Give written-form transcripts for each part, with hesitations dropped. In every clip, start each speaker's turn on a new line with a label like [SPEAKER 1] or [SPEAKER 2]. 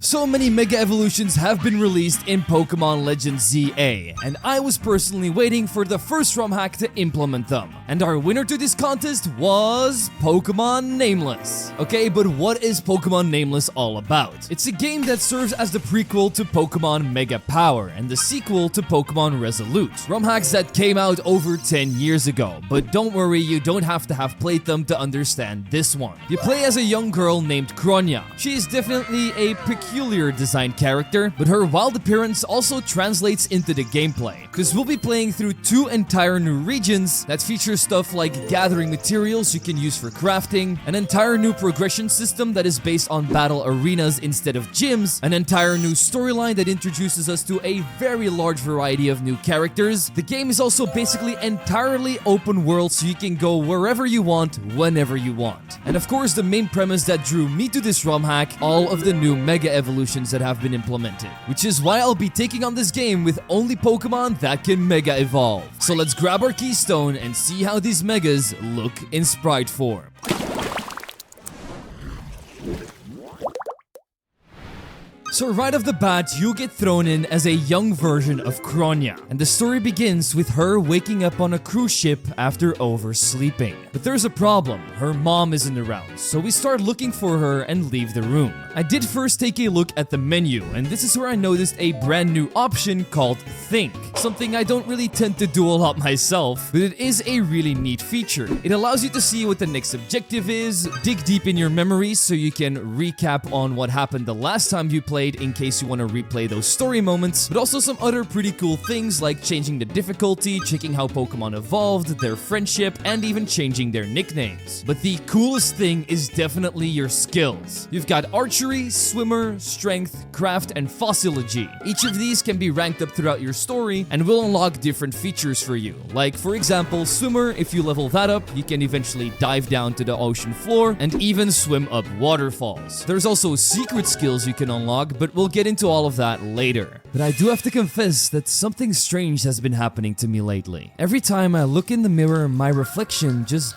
[SPEAKER 1] So many Mega Evolutions have been released in Pokemon Legends ZA, and I was personally waiting for the first ROM hack to implement them. And our winner to this contest was Pokemon Nameless. Okay, but what is Pokemon Nameless all about? It's a game that serves as the prequel to Pokemon Mega Power and the sequel to Pokemon Resolute. ROM hacks that came out over 10 years ago, but don't worry, you don't have to have played them to understand this one. You play as a young girl named Chronya. She is definitely a peculiar design character, but her wild appearance also translates into the gameplay, because we'll be playing through two entire new regions that feature stuff like gathering materials you can use for crafting, an entire new progression system that is based on battle arenas instead of gyms, an entire new storyline that introduces us to a very large variety of new characters. The game is also basically entirely open world, so you can go wherever you want, whenever you want. And of course, the main premise that drew me to this ROM hack, all of the new Mega Evolutions that have been implemented, which is why I'll be taking on this game with only Pokemon that can Mega Evolve. So let's grab our Keystone and see how these Megas look in sprite form. So right off the bat, you get thrown in as a young version of Chronya, and the story begins with her waking up on a cruise ship after oversleeping. But there's a problem, her mom isn't around, so we start looking for her and leave the room. I did first take a look at the menu, and this is where I noticed a brand new option called Think, something I don't really tend to do a lot myself, but it is a really neat feature. It allows you to see what the next objective is, dig deep in your memories so you can recap on what happened the last time you played in case you want to replay those story moments, but also some other pretty cool things like changing the difficulty, checking how Pokemon evolved, their friendship, and even changing their nicknames. But the coolest thing is definitely your skills. You've got archery, swimmer, strength, craft, and fossiligy. Each of these can be ranked up throughout your story and will unlock different features for you. Like for example, swimmer, if you level that up, you can eventually dive down to the ocean floor and even swim up waterfalls. There's also secret skills you can unlock, but we'll get into all of that later. But I do have to confess that something strange has been happening to me lately. Every time I look in the mirror, my reflection just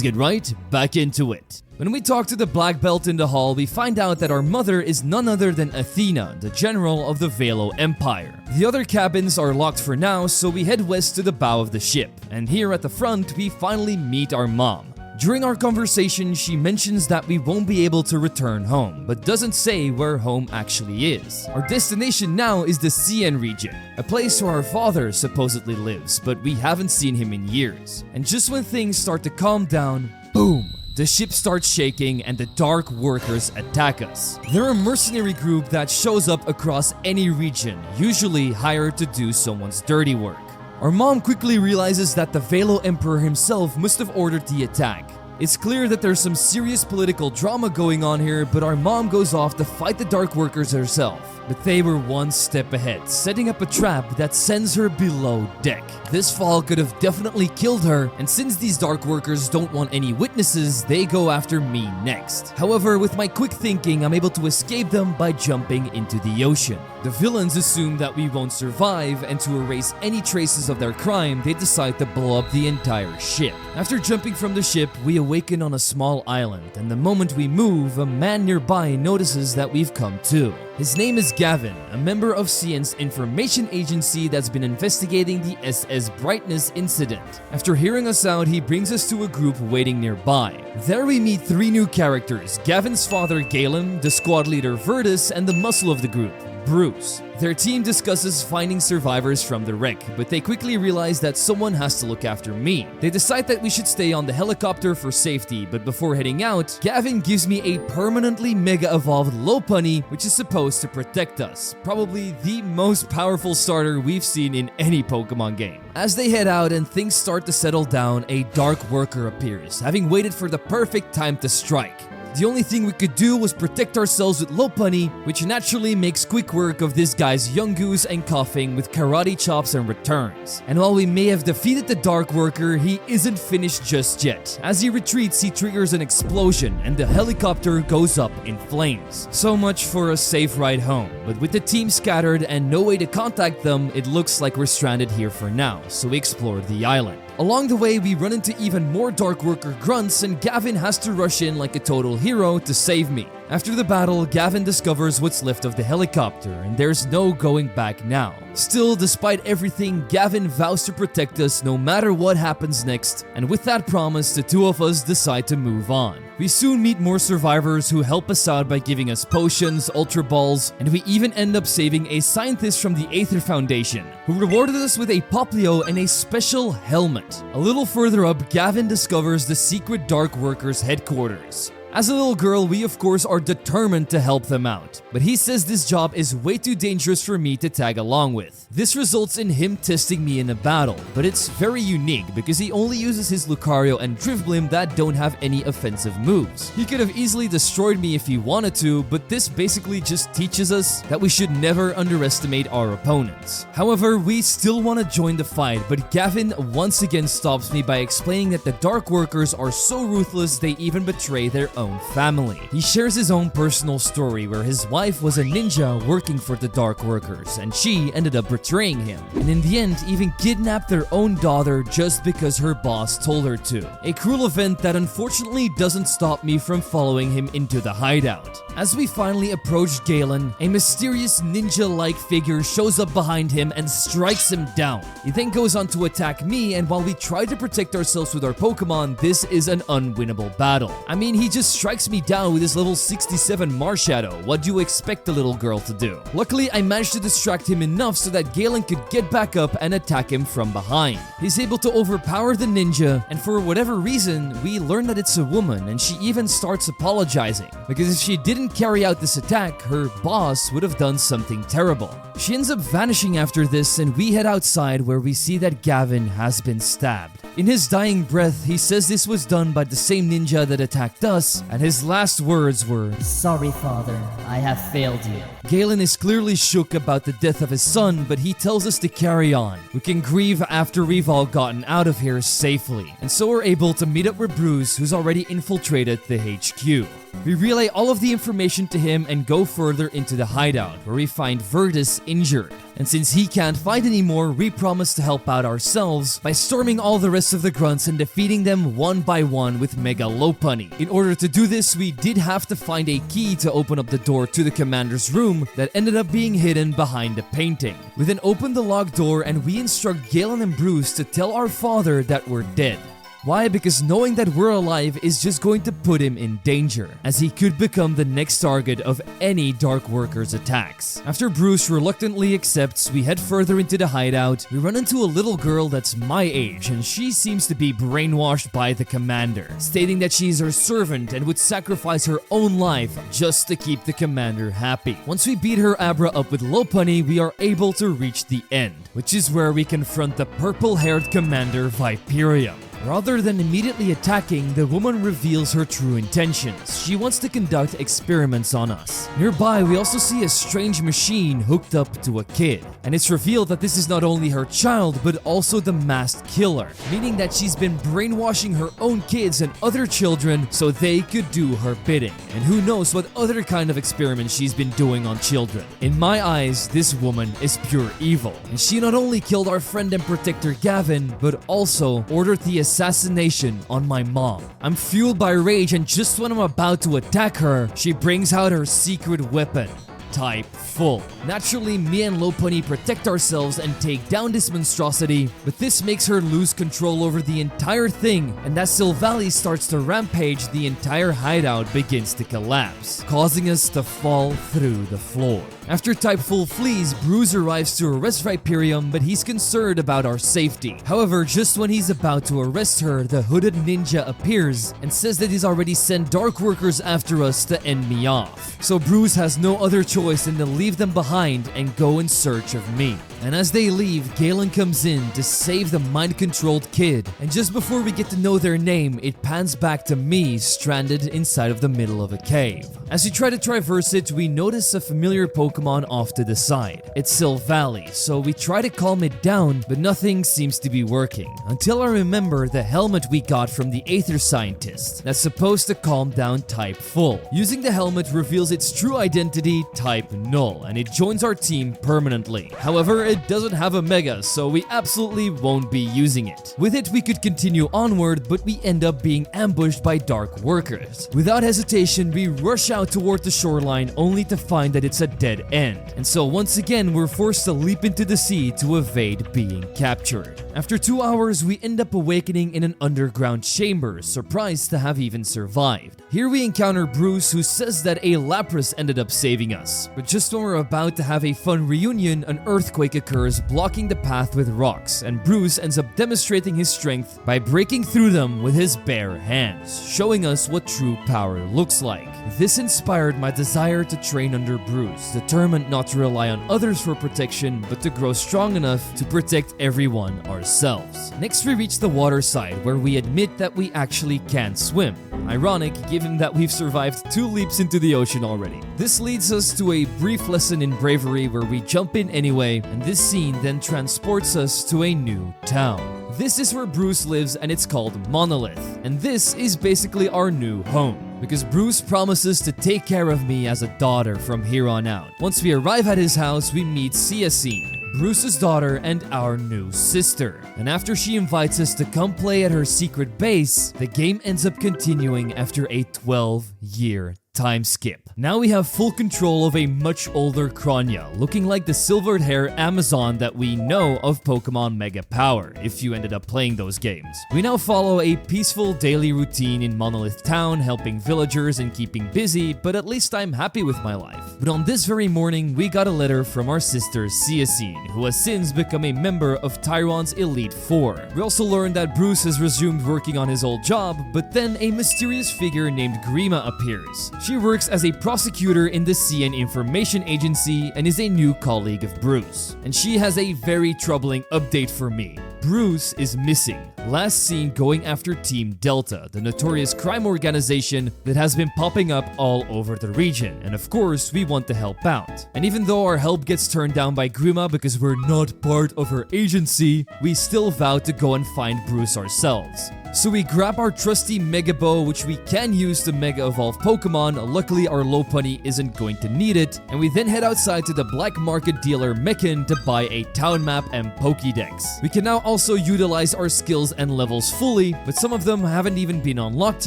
[SPEAKER 1] get right back into it. When we talk to the Black Belt in the hall, we find out that our mother is none other than Athena, the general of the Valo Empire. The other cabins are locked for now, so we head west to the bow of the ship. And here at the front, we finally meet our mom. During our conversation, she mentions that we won't be able to return home, but doesn't say where home actually is. Our destination now is the Cyenn Region, a place where our father supposedly lives, but we haven't seen him in years. And just when things start to calm down, boom! The ship starts shaking and the Dark Workers attack us. They're a mercenary group that shows up across any region, usually hired to do someone's dirty work. Our mom quickly realizes that the Valo Emperor himself must have ordered the attack. It's clear that there's some serious political drama going on here, but our mom goes off to fight the Dark Workers herself. but they were one step ahead, setting up a trap that sends her below deck. This fall could have definitely killed her, and since these dark workers don't want any witnesses, they go after me next. However, with my quick thinking, I'm able to escape them by jumping into the ocean. The villains assume that we won't survive, and to erase any traces of their crime, they decide to blow up the entire ship. After jumping from the ship, we awaken on a small island, and the moment we move, a man nearby notices that we've come to. His name is Gavin, a member of Cyenn's information agency that's been investigating the SS Brightness incident. After hearing us out, he brings us to a group waiting nearby. There we meet 3 new characters: Gavin's father Galen, the squad leader Virtus, and the muscle of the group, Bruce. Their team discusses finding survivors from the wreck, but they quickly realize that someone has to look after me. They decide that we should stay on the helicopter for safety, but before heading out, Gavin gives me a permanently mega evolved Lopunny, which is supposed to protect us. Probably the most powerful starter we've seen in any Pokemon game. As they head out and things start to settle down, a dark worker appears, having waited for the perfect time to strike. The only thing we could do was protect ourselves with Lopunny, which naturally makes quick work of this guy's Yungoos and Coughing with karate chops and returns. And while we may have defeated the Dark Worker, he isn't finished just yet. As he retreats, he triggers an explosion and the helicopter goes up in flames. So much for a safe ride home, but with the team scattered and no way to contact them, it looks like we're stranded here for now, so we explore the island. Along the way, we run into even more Dark Worker grunts and Gavin has to rush in like a total hero to save me. After the battle, Gavin discovers what's left of the helicopter and there's no going back now. Still, despite everything, Gavin vows to protect us no matter what happens next, and with that promise, the 2 of us decide to move on. We soon meet more survivors who help us out by giving us potions, Ultra Balls, and we even end up saving a scientist from the Aether Foundation, who rewarded us with a Poplio and a special helmet. A little further up, Gavin discovers the secret Dark Workers headquarters. As a little girl, we of course are determined to help them out, but he says this job is way too dangerous for me to tag along with. This results in him testing me in a battle, but it's very unique because he only uses his Lucario and Drifblim that don't have any offensive moves. He could have easily destroyed me if he wanted to, but this basically just teaches us that we should never underestimate our opponents. However, we still want to join the fight, but Gavin once again stops me by explaining that the Dark Workers are so ruthless they even betray their own family. He shares his own personal story where his wife was a ninja working for the Dark Workers and she ended up betraying him, and in the end even kidnapped their own daughter just because her boss told her to. A cruel event that unfortunately doesn't stop me from following him into the hideout. As we finally approach Galen, a mysterious ninja-like figure shows up behind him and strikes him down. He then goes on to attack me, and while we try to protect ourselves with our Pokemon, this is an unwinnable battle. I mean, he just strikes me down with his level 67 Marshadow. What do you expect the little girl to do? Luckily, I managed to distract him enough so that Galen could get back up and attack him from behind. He's able to overpower the ninja, and for whatever reason, we learn that it's a woman, and she even starts apologizing, because if she didn't carry out this attack, her boss would have done something terrible. She ends up vanishing after this, and we head outside where we see that Gavin has been stabbed. In his dying breath, he says this was done by the same ninja that attacked us, and his last words were,
[SPEAKER 2] "Sorry, father, I have failed you."
[SPEAKER 1] Galen is clearly shook about the death of his son, but he tells us to carry on. We can grieve after we've all gotten out of here safely, and so we're able to meet up with Bruce, who's already infiltrated the HQ. We relay all of the information to him and go further into the hideout, where we find Virtus injured. And since he can't fight anymore, we promise to help out ourselves by storming all the rest of the grunts and defeating them one by one with Mega Lopunny. In order to do this, we did have to find a key to open up the door to the commander's room that ended up being hidden behind a painting. We then open the locked door and we instruct Galen and Bruce to tell our father that we're dead. Why? Because knowing that we're alive is just going to put him in danger, as he could become the next target of any Dark Worker's attacks. After Bruce reluctantly accepts, we head further into the hideout. We run into a little girl that's my age, and she seems to be brainwashed by the commander, stating that she's her servant and would sacrifice her own life just to keep the commander happy. Once we beat her Abra up with Lopunny, we are able to reach the end, which is where we confront the purple-haired commander Viperium. Rather than immediately attacking, the woman reveals her true intentions. She wants to conduct experiments on us. Nearby, we also see a strange machine hooked up to a kid, and it's revealed that this is not only her child but also the masked killer, meaning that she's been brainwashing her own kids and other children so they could do her bidding. And who knows what other kind of experiments she's been doing on children. In my eyes, this woman is pure evil, and she not only killed our friend and protector Gavin, but also ordered the assassination on my mom. I'm fueled by rage, and just when I'm about to attack her, she brings out her secret weapon. Type full. Naturally, me and Lopunny protect ourselves and take down this monstrosity, but this makes her lose control over the entire thing, and as Silvally starts to rampage, the entire hideout begins to collapse, causing us to fall through the floor. After Type Full flees, Bruce arrives to arrest Viperium, but he's concerned about our safety. However, just when he's about to arrest her, the hooded ninja appears and says that he's already sent dark workers after us to end me off. So Bruce has no other choice than to leave them behind and go in search of me. And as they leave, Galen comes in to save the mind-controlled kid. And just before we get to know their name, it pans back to me stranded inside of the middle of a cave. As we try to traverse it, we notice a familiar Pokemon off to the side. It's Silvally, so we try to calm it down, but nothing seems to be working. Until I remember the helmet we got from the Aether Scientist that's supposed to calm down Type Full. Using the helmet reveals its true identity, Type Null, and it joins our team permanently. However, it doesn't have a Mega, so we absolutely won't be using it. With it, we could continue onward, but we end up being ambushed by dark workers. Without hesitation, we rush out toward the shoreline only to find that it's a dead end. And so once again, we're forced to leap into the sea to evade being captured. After 2 hours, we end up awakening in an underground chamber, surprised to have even survived. Here we encounter Bruce, who says that a Lapras ended up saving us. But just when we're about to have a fun reunion, an earthquake occurs, blocking the path with rocks, and Bruce ends up demonstrating his strength by breaking through them with his bare hands, showing us what true power looks like. This inspired my desire to train under Bruce, determined not to rely on others for protection, but to grow strong enough to protect everyone ourselves. Next, we reach the water side, where we admit that we actually can't swim. Ironic, given that we've survived 2 leaps into the ocean already. This leads us to a brief lesson in bravery where we jump in anyway, and this scene then transports us to a new town. This is where Bruce lives, and it's called Monolith, and this is basically our new home, because Bruce promises to take care of me as a daughter from here on out. Once we arrive at his house, we meet Cyenn, Bruce's daughter and our new sister. And after she invites us to come play at her secret base, the game ends up continuing after a 12-year time skip. Now we have full control of a much older Chronya, looking like the silvered hair Amazon that we know of Pokemon Mega Power, if you ended up playing those games. We now follow a peaceful daily routine in Monolith Town, helping villagers and keeping busy, but at least I'm happy with my life. But on this very morning, we got a letter from our sister Cyenn, who has since become a member of Tyron's Elite Four. We also learned that Bruce has resumed working on his old job, but then a mysterious figure named Grima appears. She works as a prosecutor in the Cyenn Information Agency and is a new colleague of Bruce. And she has a very troubling update for me. Bruce is missing. Last seen going after Team Delta, the notorious crime organization that has been popping up all over the region, and of course we want to help out. And even though our help gets turned down by Grima because we're not part of her agency, we still vow to go and find Bruce ourselves. So we grab our trusty Mega Bow, which we can use to Mega Evolve Pokemon. Luckily our Lopunny isn't going to need it, and we then head outside to the black market dealer Meccan to buy a town map and Pokédex. We can now also utilize our skills and levels fully, but some of them haven't even been unlocked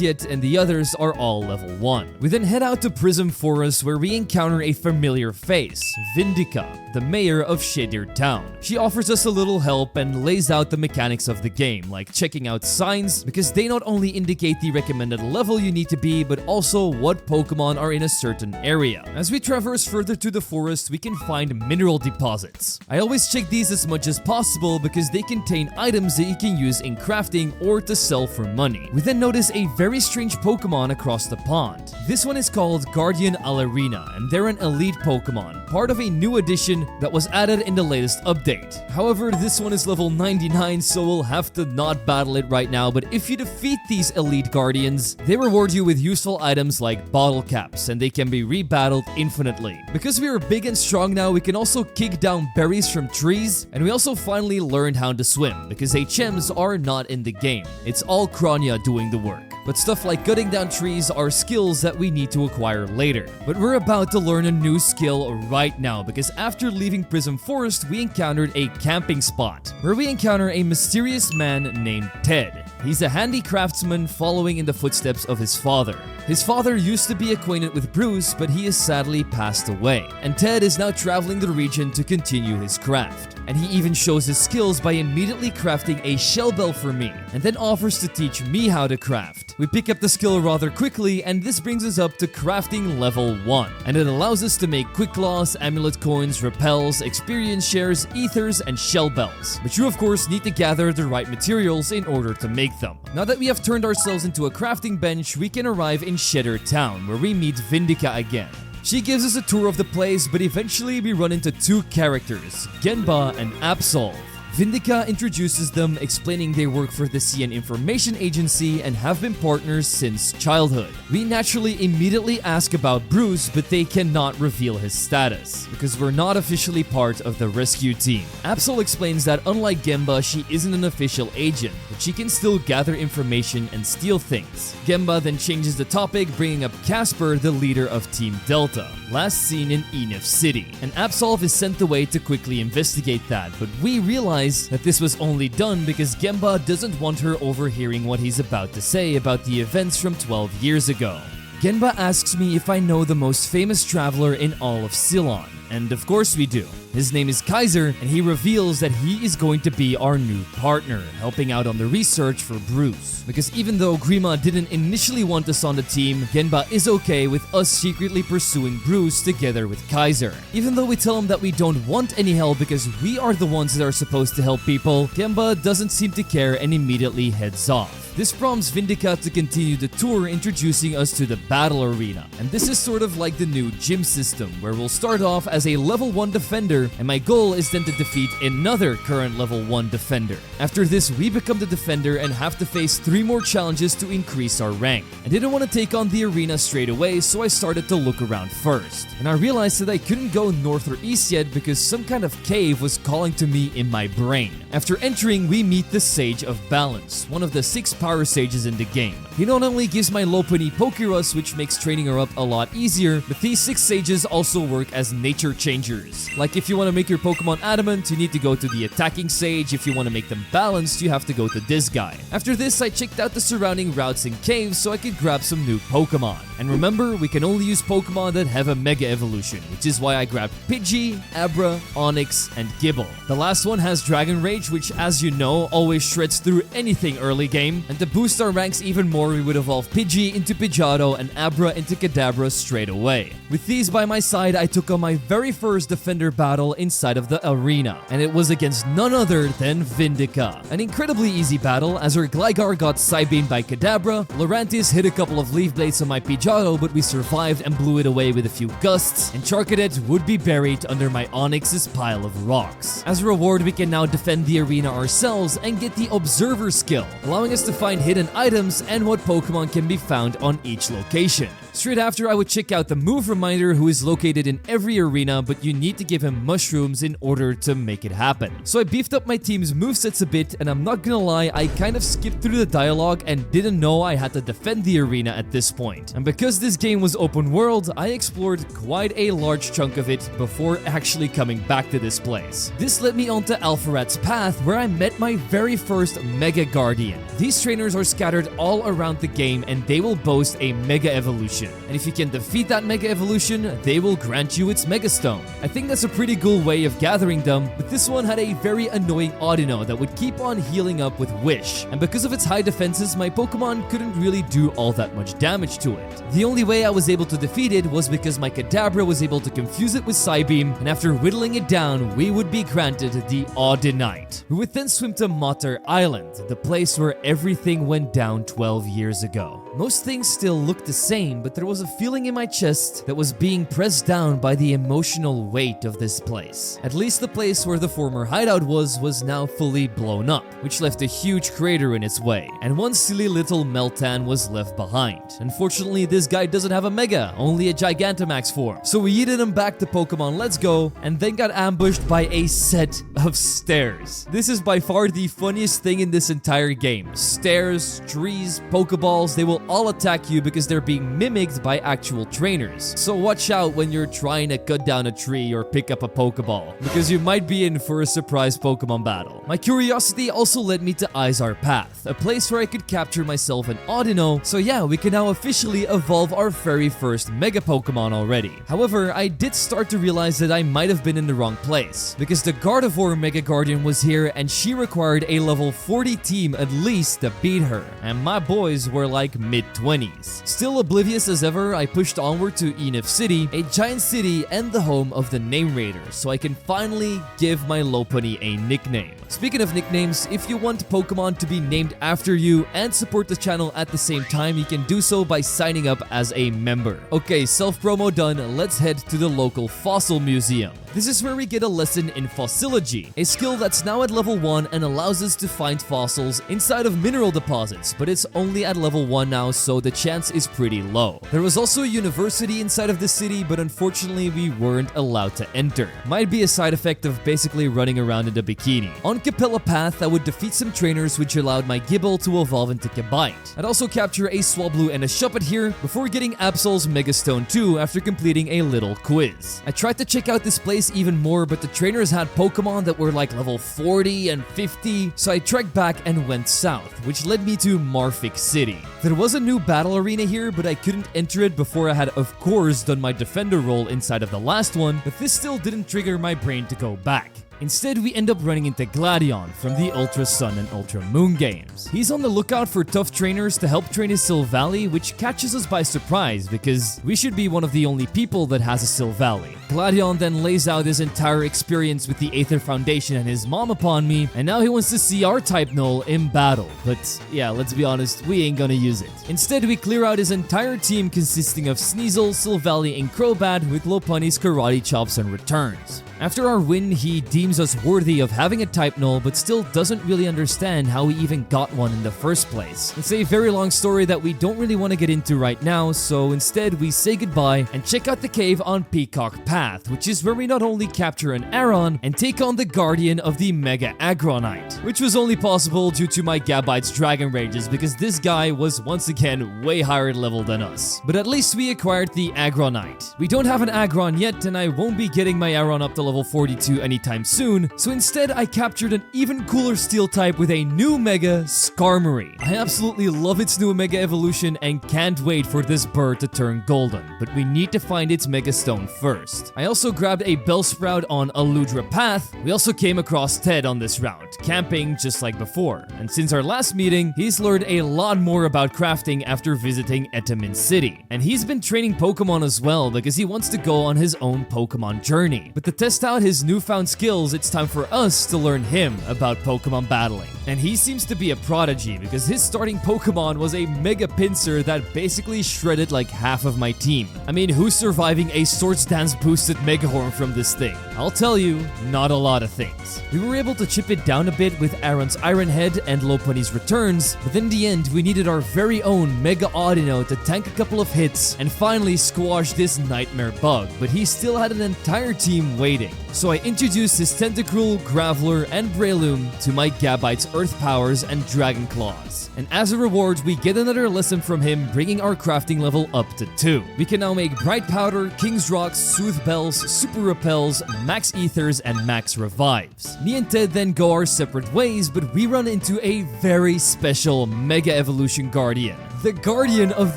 [SPEAKER 1] yet, and the others are all level 1. We then head out to Prism Forest, where we encounter a familiar face, Vindica, the mayor of Shadir Town. She offers us a little help and lays out the mechanics of the game, like checking out signs, because they not only indicate the recommended level you need to be, but also what Pokemon are in a certain area. As we traverse further to the forest, we can find mineral deposits. I always check these as much as possible because they contain items that you can use in crafting or to sell for money. We then notice a very strange Pokemon across the pond. This one is called Guardian Alarina, and they're an elite Pokemon, part of a new addition that was added in the latest update. However, this one is level 99, so we'll have to not battle it right now, but But if you defeat these elite guardians, they reward you with useful items like bottle caps, and they can be rebattled infinitely. Because we are big and strong now, we can also kick down berries from trees, and we also finally learned how to swim, because HMs are not in the game. It's all Chronya doing the work. But stuff like cutting down trees are skills that we need to acquire later. But we're about to learn a new skill right now, because after leaving Prism Forest, we encountered a camping spot, where we encounter a mysterious man named Ted. He's a handy craftsman following in the footsteps of his father. His father used to be acquainted with Bruce, but he has sadly passed away, and Ted is now traveling the region to continue his craft. And he even shows his skills by immediately crafting a shell bell for me, and then offers to teach me how to craft. We pick up the skill rather quickly, and this brings us up to crafting level 1. And it allows us to make quick claws, amulet coins, repels, experience shares, ethers, and shell bells. But you of course need to gather the right materials in order to make them. Now that we have turned ourselves into a crafting bench, we can arrive in Shedder Town, where we meet Vindica again. She gives us a tour of the place, but eventually we run into two characters, Genba and Absol. Vindica introduces them, explaining they work for the Cyenn Information Agency and have been partners since childhood. We naturally immediately ask about Bruce, but they cannot reveal his status, because we're not officially part of the rescue team. Absol explains that unlike Genba, she isn't an official agent, but she can still gather information and steal things. Genba then changes the topic, bringing up Casper, the leader of Team Delta, last seen in Enif City. And Absol is sent away to quickly investigate that, but we realize that this was only done because Genba doesn't want her overhearing what he's about to say about the events from 12 years ago. Genba asks me if I know the most famous traveler in all of Ceylon, and of course we do. His name is Kaiser, and he reveals that he is going to be our new partner, helping out on the research for Bruce. Because even though Grima didn't initially want us on the team, Genba is okay with us secretly pursuing Bruce together with Kaiser. Even though we tell him that we don't want any help because we are the ones that are supposed to help people, Genba doesn't seem to care and immediately heads off. This prompts Vindica to continue the tour, introducing us to the battle arena. And this is sort of like the new gym system, where we'll start off as a level 1 defender, and my goal is then to defeat another current level 1 defender. After this, we become the defender and have to face 3 more challenges to increase our rank. I didn't want to take on the arena straight away, so I started to look around first. And I realized that I couldn't go north or east yet because some kind of cave was calling to me in my brain. After entering, we meet the Sage of Balance, one of the 6 power sages in the game. He not only gives my Lopunny Pokerus, which makes training her up a lot easier, but these 6 sages also work as nature changers. Like if you want to make your Pokemon adamant, you need to go to the attacking sage. If you want to make them balanced, you have to go to this guy. After this, I checked out the surrounding routes and caves so I could grab some new Pokemon. And remember, we can only use Pokemon that have a Mega Evolution, which is why I grabbed Pidgey, Abra, Onix, and Gible. The last one has Dragon Rage, which as you know, always shreds through anything early game. And to boost our ranks even more, we would evolve Pidgey into Pidgeotto and Abra into Kadabra straight away. With these by my side, I took on my very first defender battle inside of the arena, and it was against none other than Vindica. An incredibly easy battle, as her Gligar got Psybeamed by Kadabra, Lurantis hit a couple of Leaf Blades on my Pidgeotto, but we survived and blew it away with a few gusts, and Charcadet would be buried under my Onix's pile of rocks. As a reward, we can now defend the arena ourselves and get the Observer skill, allowing us to find hidden items and what Pokemon can be found on each location. Straight after, I would check out the Move Reminder, who is located in every arena, but you need to give him mushrooms in order to make it happen. So I beefed up my team's movesets a bit, and I'm not gonna lie, I kind of skipped through the dialogue and didn't know I had to defend the arena at this point. And because this game was open world, I explored quite a large chunk of it before actually coming back to this place. This led me onto Alpharat's Path, where I met my very first Mega Guardian. These trainers are scattered all around the game, and they will boast a Mega Evolution. And if you can defeat that Mega Evolution, they will grant you its Mega Stone. I think that's a pretty cool way of gathering them, but this one had a very annoying Audino that would keep on healing up with Wish. And because of its high defenses, my Pokemon couldn't really do all that much damage to it. The only way I was able to defeat it was because my Kadabra was able to confuse it with Psybeam, and after whittling it down, we would be granted the Audinite. We would then swim to Mater Island, the place where everything went down 12 years ago. Most things still look the same, but there was a feeling in my chest that was being pressed down by the emotional weight of this place. At least the place where the former hideout was now fully blown up, which left a huge crater in its way, and one silly little Meltan was left behind. Unfortunately, this guy doesn't have a Mega, only a Gigantamax form, so we yeeted him back to Pokemon Let's Go, and then got ambushed by a set of stairs. This is by far the funniest thing in this entire game. Stairs, trees, Pokeballs, they will all attack you because they're being mimicked by actual trainers. So watch out when you're trying to cut down a tree or pick up a Pokeball, because you might be in for a surprise Pokemon battle. My curiosity also led me to Izar Path, a place where I could capture myself an Audino, so yeah, we can now officially evolve our very first Mega Pokemon already. However, I did start to realize that I might have been in the wrong place, because the Gardevoir Mega Guardian was here and she required a level 40 team at least to beat her, and my boys were like mid-20s. Still oblivious as ever, I pushed onward to Enif City, a giant city and the home of the Name Raiders, so I can finally give my Lopunny a nickname. Speaking of nicknames, if you want Pokemon to be named after you and support the channel at the same time, you can do so by signing up as a member. Okay, self-promo done, let's head to the local fossil museum. This is where we get a lesson in fossiligy, a skill that's now at level 1 and allows us to find fossils inside of mineral deposits, but it's only at level 1 now, so the chance is pretty low. There was also a university inside of the city, but unfortunately we weren't allowed to enter. Might be a side effect of basically running around in a bikini. On Capella Path, I would defeat some trainers which allowed my Gible to evolve into Gabite. I'd also capture a Swablu and a Shuppet here before getting Absol's Megastone 2 after completing a little quiz. I tried to check out this place even more, but the trainers had Pokemon that were like level 40 and 50, so I trekked back and went south, which led me to Marfic City. There was a new battle arena here, but I couldn't enter it before I had of course done my defender role inside of the last one, but this still didn't trigger my brain to go back. Instead, we end up running into Gladion from the Ultra Sun and Ultra Moon games. He's on the lookout for tough trainers to help train his Silvally, which catches us by surprise because we should be one of the only people that has a Silvally. Gladion then lays out his entire experience with the Aether Foundation and his mom upon me, and now he wants to see our type null in battle. But yeah, let's be honest, we ain't gonna use it. Instead, we clear out his entire team consisting of Sneasel, Silvally, and Crobat with Lopunny's Karate Chops and returns. After our win, he deems us worthy of having a type null, but still doesn't really understand how we even got one in the first place. It's a very long story that we don't really want to get into right now, so instead we say goodbye and check out the cave on Peacock Path, which is where we not only capture an Aron and take on the guardian of the Mega Agronite, which was only possible due to my Gabite's Dragon Rages because this guy was once again way higher level than us. But at least we acquired the Agronite. We don't have an Agron yet, and I won't be getting my Aron up to level 42 anytime soon, so instead I captured an even cooler steel type with a new Mega, Skarmory. I absolutely love its new Mega evolution and can't wait for this bird to turn golden, but we need to find its Mega Stone first. I also grabbed a Bellsprout on Aludra Path. We also came across Ted on this route, camping just like before, and since our last meeting, he's learned a lot more about crafting after visiting Etamin City. And he's been training Pokemon as well because he wants to go on his own Pokemon journey. But to test out his newfound skills, it's time for us to learn him about Pokemon battling. And he seems to be a prodigy because his starting Pokemon was a Mega Pinsir that basically shredded like half of my team. I mean, who's surviving a Swords Dance boosted Megahorn from this thing? I'll tell you, not a lot of things. We were able to chip it down a bit with Aron's Iron Head and Lopunny's returns, but in the end, we needed our very own Mega Audino to tank a couple of hits and finally squash this nightmare bug, but he still had an entire team waiting. So I introduced his Tentacruel, Graveler, and Breloom to my Gabite's Earth Powers and Dragon Claws. And as a reward, we get another lesson from him, bringing our crafting level up to 2. We can now make Bright Powder, King's Rocks, Soothe Bells, Super Repels, Max Ethers, and Max Revives. Me and Ted then go our separate ways, but we run into a very special Mega Evolution Guardian. The guardian of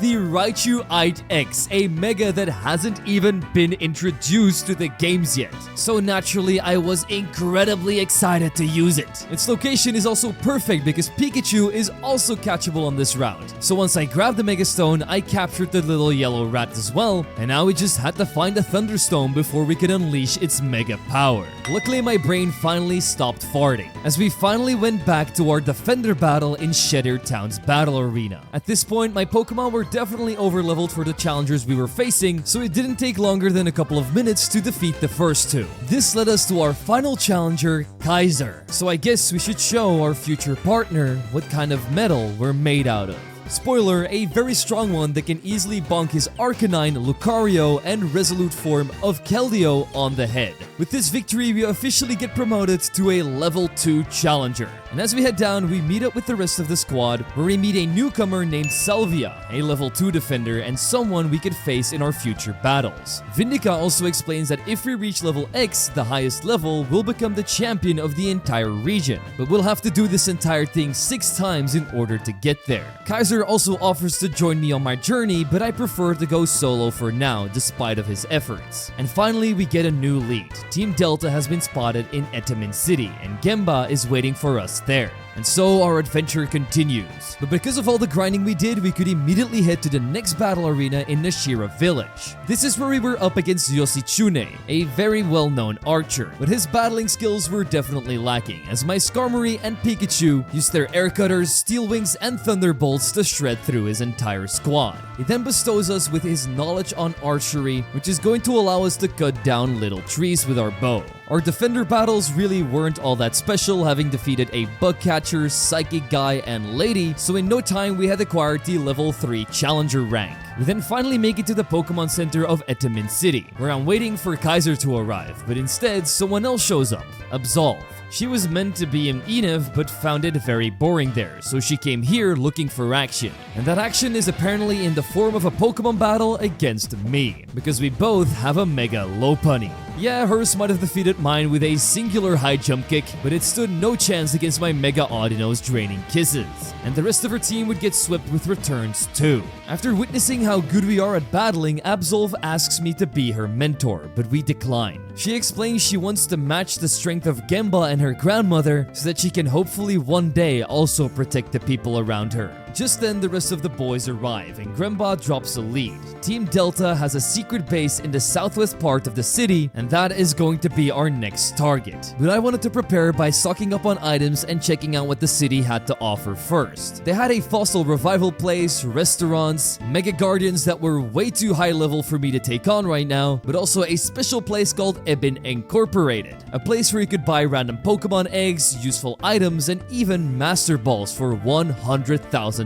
[SPEAKER 1] the Raichu X, a Mega that hasn't even been introduced to the games yet. So naturally, I was incredibly excited to use it. Its location is also perfect because Pikachu is also catchable on this route. So once I grabbed the Mega Stone, I captured the little yellow rat as well, and now we just had to find a Thunderstone before we could unleash its Mega power. Luckily, my brain finally stopped farting, as we finally went back to our defender battle in Shedder Town's battle arena. At this point, my Pokemon were definitely overleveled for the challengers we were facing, so it didn't take longer than a couple of minutes to defeat the first two. This led us to our final challenger, Kaiser. So I guess we should show our future partner what kind of metal we're made out of. Spoiler, a very strong one that can easily bonk his Arcanine, Lucario, and Resolute form of Keldeo on the head. With this victory, we officially get promoted to a level 2 challenger. And as we head down, we meet up with the rest of the squad, where we meet a newcomer named Salvia, a level 2 defender and someone we could face in our future battles. Vindica also explains that if we reach level X, the highest level, we'll become the champion of the entire region. But we'll have to do this entire thing 6 times in order to get there. Kaiser also offers to join me on my journey, but I prefer to go solo for now despite of his efforts. And finally, we get a new lead. Team Delta has been spotted in Etemin City, and Gemba is waiting for us there. And so our adventure continues. But because of all the grinding we did, we could immediately head to the next battle arena in Nashira village. This is where we were up against Yoshitsune, a very well-known archer. But his battling skills were definitely lacking, as my Skarmory and Pikachu used their air cutters, steel wings, and thunderbolts to shred through his entire squad. He then bestows us with his knowledge on archery, which is going to allow us to cut down little trees with our bow. Our defender battles really weren't all that special, having defeated a bug catcher, psychic guy, and lady, so in no time we had acquired the level 3 challenger rank. We then finally make it to the Pokemon Center of Etemin City, where I'm waiting for Kaiser to arrive, but instead someone else shows up, Absol. She was meant to be in Enev, but found it very boring there, so she came here looking for action. And that action is apparently in the form of a Pokemon battle against me, because we both have a Mega Lopunny. Yeah, hers might have defeated mine with a singular high jump kick, but it stood no chance against my Mega Audino's draining kisses. And the rest of her team would get swept with returns too. After witnessing how good we are at battling, Absol asks me to be her mentor, but we decline. She explains she wants to match the strength of Gemba and her grandmother so that she can hopefully one day also protect the people around her. Just then, the rest of the boys arrive and Gemba drops a lead. Team Delta has a secret base in the southwest part of the city, and that is going to be our next target. But I wanted to prepare by stocking up on items and checking out what the city had to offer first. They had a fossil revival place, restaurants, mega guardians that were way too high level for me to take on right now, but also a special place called Ebin Incorporated, a place where you could buy random Pokemon eggs, useful items, and even Master Balls for $100,000.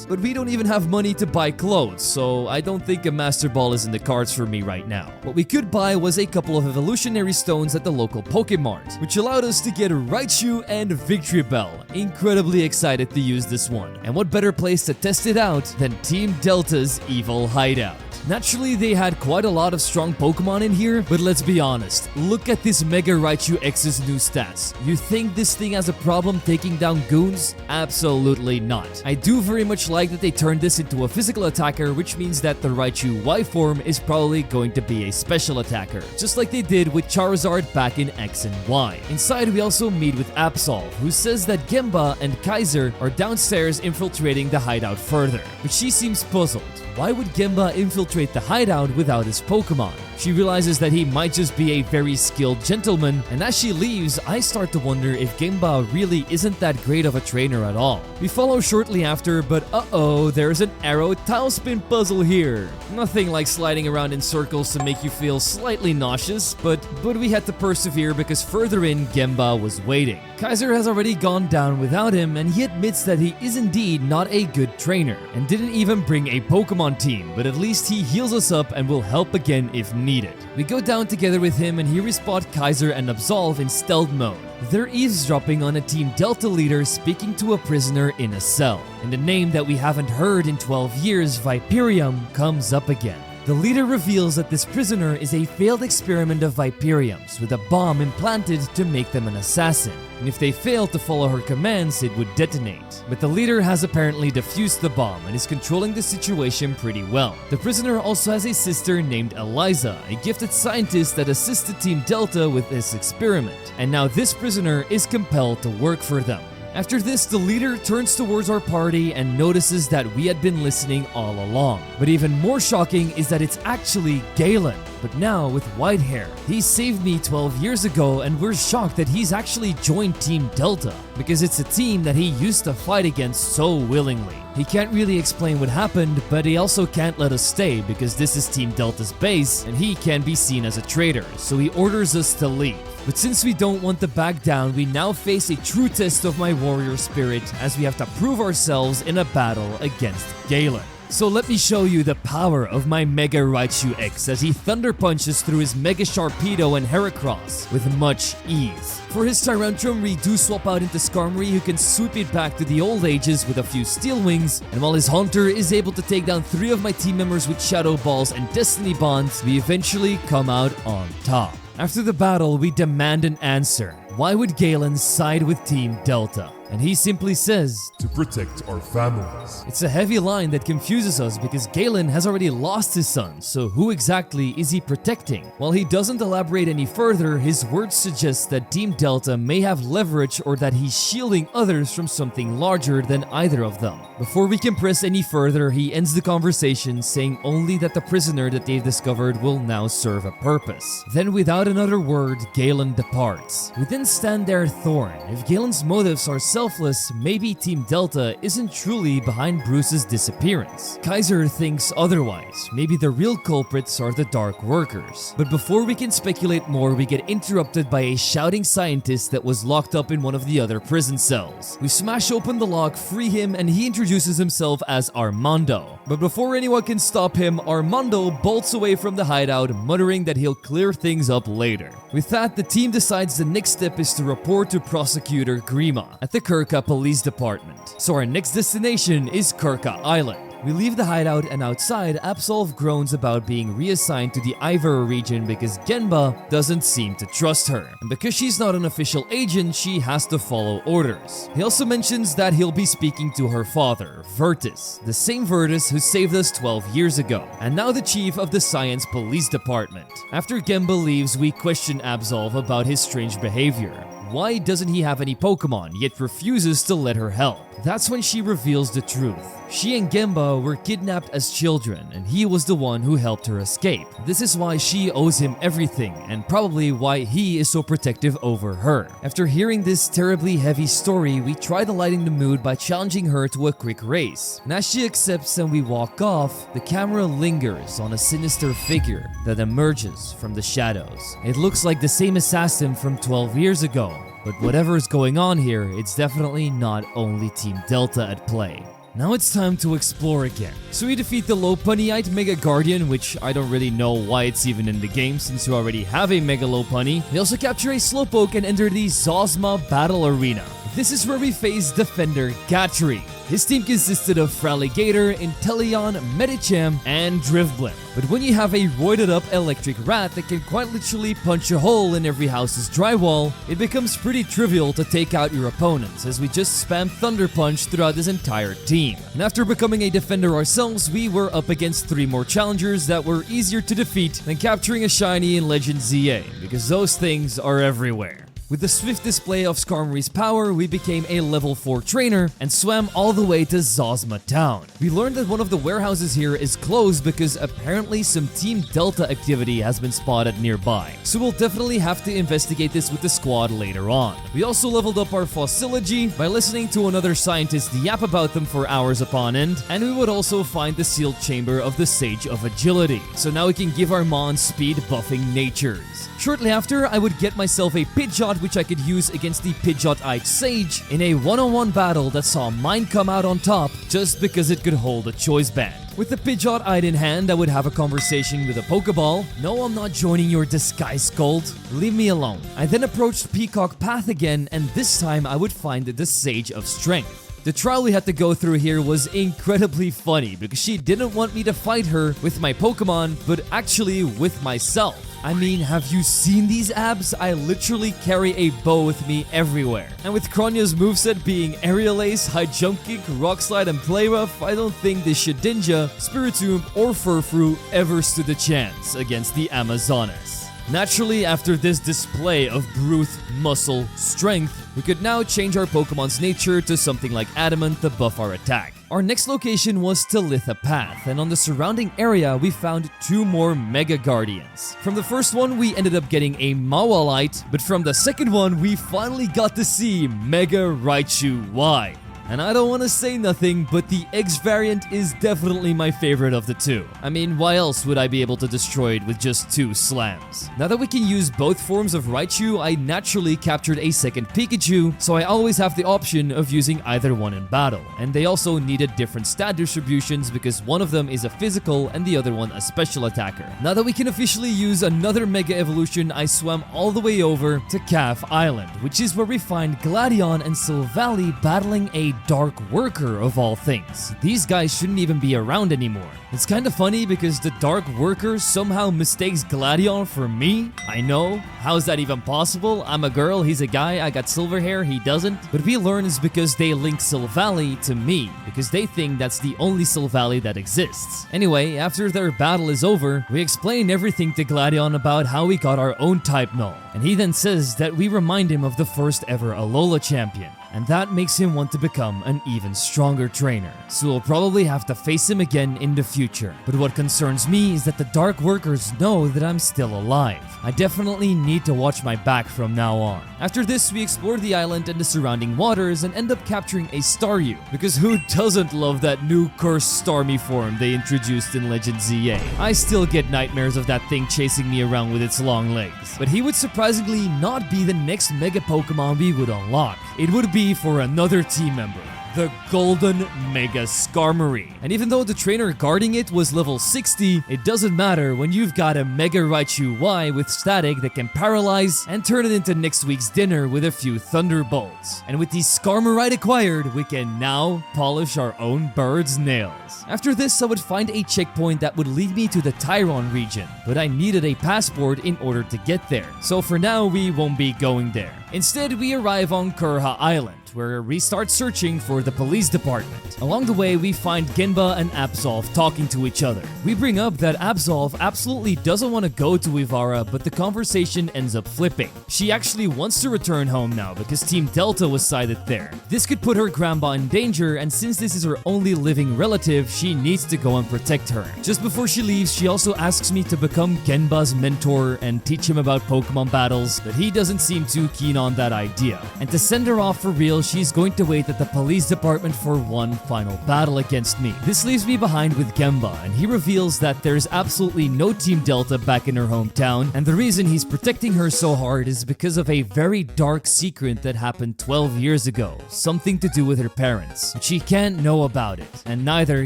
[SPEAKER 1] But we don't even have money to buy clothes, so I don't think a Master Ball is in the cards for me right now. What we could buy was a couple of evolutionary stones at the local Pokemart, which allowed us to get Raichu and Victreebel. Incredibly excited to use this one. And what better place to test it out than Team Delta's evil hideout. Naturally, they had quite a lot of strong Pokemon in here, but let's be honest, look at this Mega Raichu X's new stats. You think this thing has a problem taking down goons? Absolutely not. I do very much like that they turned this into a physical attacker, which means that the Raichu Y form is probably going to be a special attacker, just like they did with Charizard back in X and Y. Inside, we also meet with Absol, who says that Gemba and Kaiser are downstairs infiltrating the hideout further, but she seems puzzled. Why would Gemba infiltrate the hideout without his Pokemon? She realizes that he might just be a very skilled gentleman, and as she leaves, I start to wonder if Gemba really isn't that great of a trainer at all. We follow shortly after, but uh-oh, there's an arrow tile spin puzzle here. Nothing like sliding around in circles to make you feel slightly nauseous, but we had to persevere because further in, Gemba was waiting. Kaiser has already gone down without him, and he admits that he is indeed not a good trainer, and didn't even bring a Pokemon team, but at least he heals us up and will help again if needed. We go down together with him, and here we spot Kaiser and Absol in stealth mode. They're eavesdropping on a Team Delta leader speaking to a prisoner in a cell, and a name that we haven't heard in 12 years, Viperium, comes up again. The leader reveals that this prisoner is a failed experiment of Viperiums with a bomb implanted to make them an assassin, and if they fail to follow her commands, it would detonate. But the leader has apparently defused the bomb and is controlling the situation pretty well. The prisoner also has a sister named Eliza, a gifted scientist that assisted Team Delta with this experiment, and now this prisoner is compelled to work for them. After this, the leader turns towards our party and notices that we had been listening all along. But even more shocking is that it's actually Galen. but now with white hair. He saved me 12 years ago and we're shocked that he's actually joined Team Delta because it's a team that he used to fight against so willingly. He can't really explain what happened, but he also can't let us stay because this is Team Delta's base and he can be seen as a traitor, so he orders us to leave. But since we don't want to back down, we now face a true test of my warrior spirit as we have to prove ourselves in a battle against Galen. So let me show you the power of my Mega Raichu X as he thunder punches through his Mega Sharpedo and Heracross with much ease. For his Tyrantrum, we do swap out into Skarmory, who can sweep it back to the old ages with a few Steel Wings, and while his Haunter is able to take down 3 of my team members with Shadow Balls and Destiny Bonds, we eventually come out on top. After the battle, we demand an answer. Why would Galen side with Team Delta? And he simply says,
[SPEAKER 3] "To protect our families."
[SPEAKER 1] It's a heavy line that confuses us because Galen has already lost his son, so who exactly is he protecting? While he doesn't elaborate any further, his words suggest that Team Delta may have leverage or that he's shielding others from something larger than either of them. Before we can press any further, he ends the conversation saying only that the prisoner that they've discovered will now serve a purpose. Then without another word, Galen departs. We then stand there torn. If Galen's motives are selfless, maybe Team Delta isn't truly behind Bruce's disappearance. Kaiser thinks otherwise. Maybe the real culprits are the Dark Workers. But before we can speculate more, we get interrupted by a shouting scientist that was locked up in one of the other prison cells. We smash open the lock, free him, and he introduces himself as Armando. But before anyone can stop him, Armando bolts away from the hideout, muttering that he'll clear things up later. With that, the team decides the next step is to report to Prosecutor Grima at the Kirka Police Department. So our next destination is Kirka Island. We leave the hideout and outside, Absol groans about being reassigned to the Valo region because Genba doesn't seem to trust her. And because she's not an official agent, she has to follow orders. He also mentions that he'll be speaking to her father, Virtus, the same Virtus who saved us 12 years ago, and now the chief of the Science Police Department. After Genba leaves, we question Absol about his strange behavior. Why doesn't he have any Pokemon, yet refuses to let her help? That's when she reveals the truth. She and Genba were kidnapped as children, and he was the one who helped her escape. This is why she owes him everything, and probably why he is so protective over her. After hearing this terribly heavy story, we try to lighten the mood by challenging her to a quick race. And as she accepts and we walk off, the camera lingers on a sinister figure that emerges from the shadows. It looks like the same assassin from 12 years ago. But whatever is going on here, it's definitely not only Team Delta at play. Now it's time to explore again. So we defeat the Lopunnyite Mega Guardian, which I don't really know why it's even in the game since you already have a Mega Lopunny. We also capture a Slowpoke and enter the Zosma Battle Arena. This is where we face Defender Gatry. His team consisted of Fraligator, Inteleon, Medicham, and Drifblim. But when you have a roided up electric rat that can quite literally punch a hole in every house's drywall, it becomes pretty trivial to take out your opponents as we just spam Thunder Punch throughout this entire team. And after becoming a defender ourselves, we were up against 3 more challengers that were easier to defeat than capturing a shiny in Legend ZA, because those things are everywhere. With the swift display of Skarmory's power, we became a level 4 trainer and swam all the way to Zosma Town. We learned that one of the warehouses here is closed because apparently some Team Delta activity has been spotted nearby. So we'll definitely have to investigate this with the squad later on. We also leveled up our Fossiligy by listening to another scientist yap about them for hours upon end, and we would also find the sealed chamber of the Sage of Agility. So now we can give our Mon speed buffing natures. Shortly after, I would get myself a Pidgeot which I could use against the Pidgeotite Sage in a one-on-one battle that saw mine come out on top just because it could hold a Choice Band. With the Pidgeotite in hand, I would have a conversation with a Pokeball. No, I'm not joining your disguise cult. Leave me alone. I then approached Peacock Path again, and this time I would find the Sage of Strength. The trial we had to go through here was incredibly funny because she didn't want me to fight her with my Pokemon, but actually with myself. I mean, have you seen these abs? I literally carry a bow with me everywhere. And with Chronya's moveset being Aerial Ace, High Jump Kick, Rock Slide, and Play Rough, I don't think the Shedinja, Spiritomb, or Furfrou ever stood a chance against the Amazonas. Naturally, after this display of brute, muscle, strength, we could now change our Pokemon's nature to something like Adamant to buff our attack. Our next location was Talitha Path, and on the surrounding area we found 2 more Mega Guardians. From the first one we ended up getting a Mawalite, but from the second one we finally got to see Mega Raichu Y. And I don't want to say nothing, but the X variant is definitely my favorite of the two. I mean, why else would I be able to destroy it with just 2 slams? Now that we can use both forms of Raichu, I naturally captured a second Pikachu, so I always have the option of using either one in battle. And they also needed different stat distributions because one of them is a physical and the other one a special attacker. Now that we can officially use another Mega Evolution, I swam all the way over to Calf Island, which is where we find Gladion and Silvally battling a Dark Worker of all things. These guys shouldn't even be around anymore. It's kind of funny because the Dark Worker somehow mistakes Gladion for me. I know, how is that even possible? I'm a girl, he's a guy, I got silver hair, he doesn't. But we learn it's because they link Silvally to me, because they think that's the only Silvally that exists. Anyway, after their battle is over, we explain everything to Gladion about how we got our own type null. And he then says that we remind him of the first ever Alola champion. And that makes him want to become an even stronger trainer. So we'll probably have to face him again in the future. But what concerns me is that the Dark Workers know that I'm still alive. I definitely need to watch my back from now on. After this, we explore the island and the surrounding waters and end up capturing a Staryu. Because who doesn't love that new cursed Starmie form they introduced in Legend ZA? I still get nightmares of that thing chasing me around with its long legs. But he would surprisingly not be the next Mega Pokemon we would unlock. It would be for another team member, the Golden Mega Skarmory. And even though the trainer guarding it was level 60, it doesn't matter when you've got a Mega Raichu Y with static that can paralyze and turn it into next week's dinner with a few thunderbolts. And with these Skarmory acquired, we can now polish our own bird's nails. After this, I would find a checkpoint that would lead me to the Tyron region, but I needed a passport in order to get there. So for now, we won't be going there. Instead, we arrive on Kurha Island, where we start searching for the police department. Along the way, we find Genba and Absol talking to each other. We bring up that Absol absolutely doesn't want to go to Ivara, but the conversation ends up flipping. She actually wants to return home now because Team Delta was sighted there. This could put her grandma in danger, and since this is her only living relative, she needs to go and protect her. Just before she leaves, she also asks me to become Genba's mentor and teach him about Pokemon battles, but he doesn't seem too keen on that idea. And to send her off for real, she's going to wait at the police department for one final battle against me. This leaves me behind with Genba, and he reveals that there's absolutely no Team Delta back in her hometown, and the reason he's protecting her so hard is because of a very dark secret that happened 12 years ago, something to do with her parents. But she can't know about it, and neither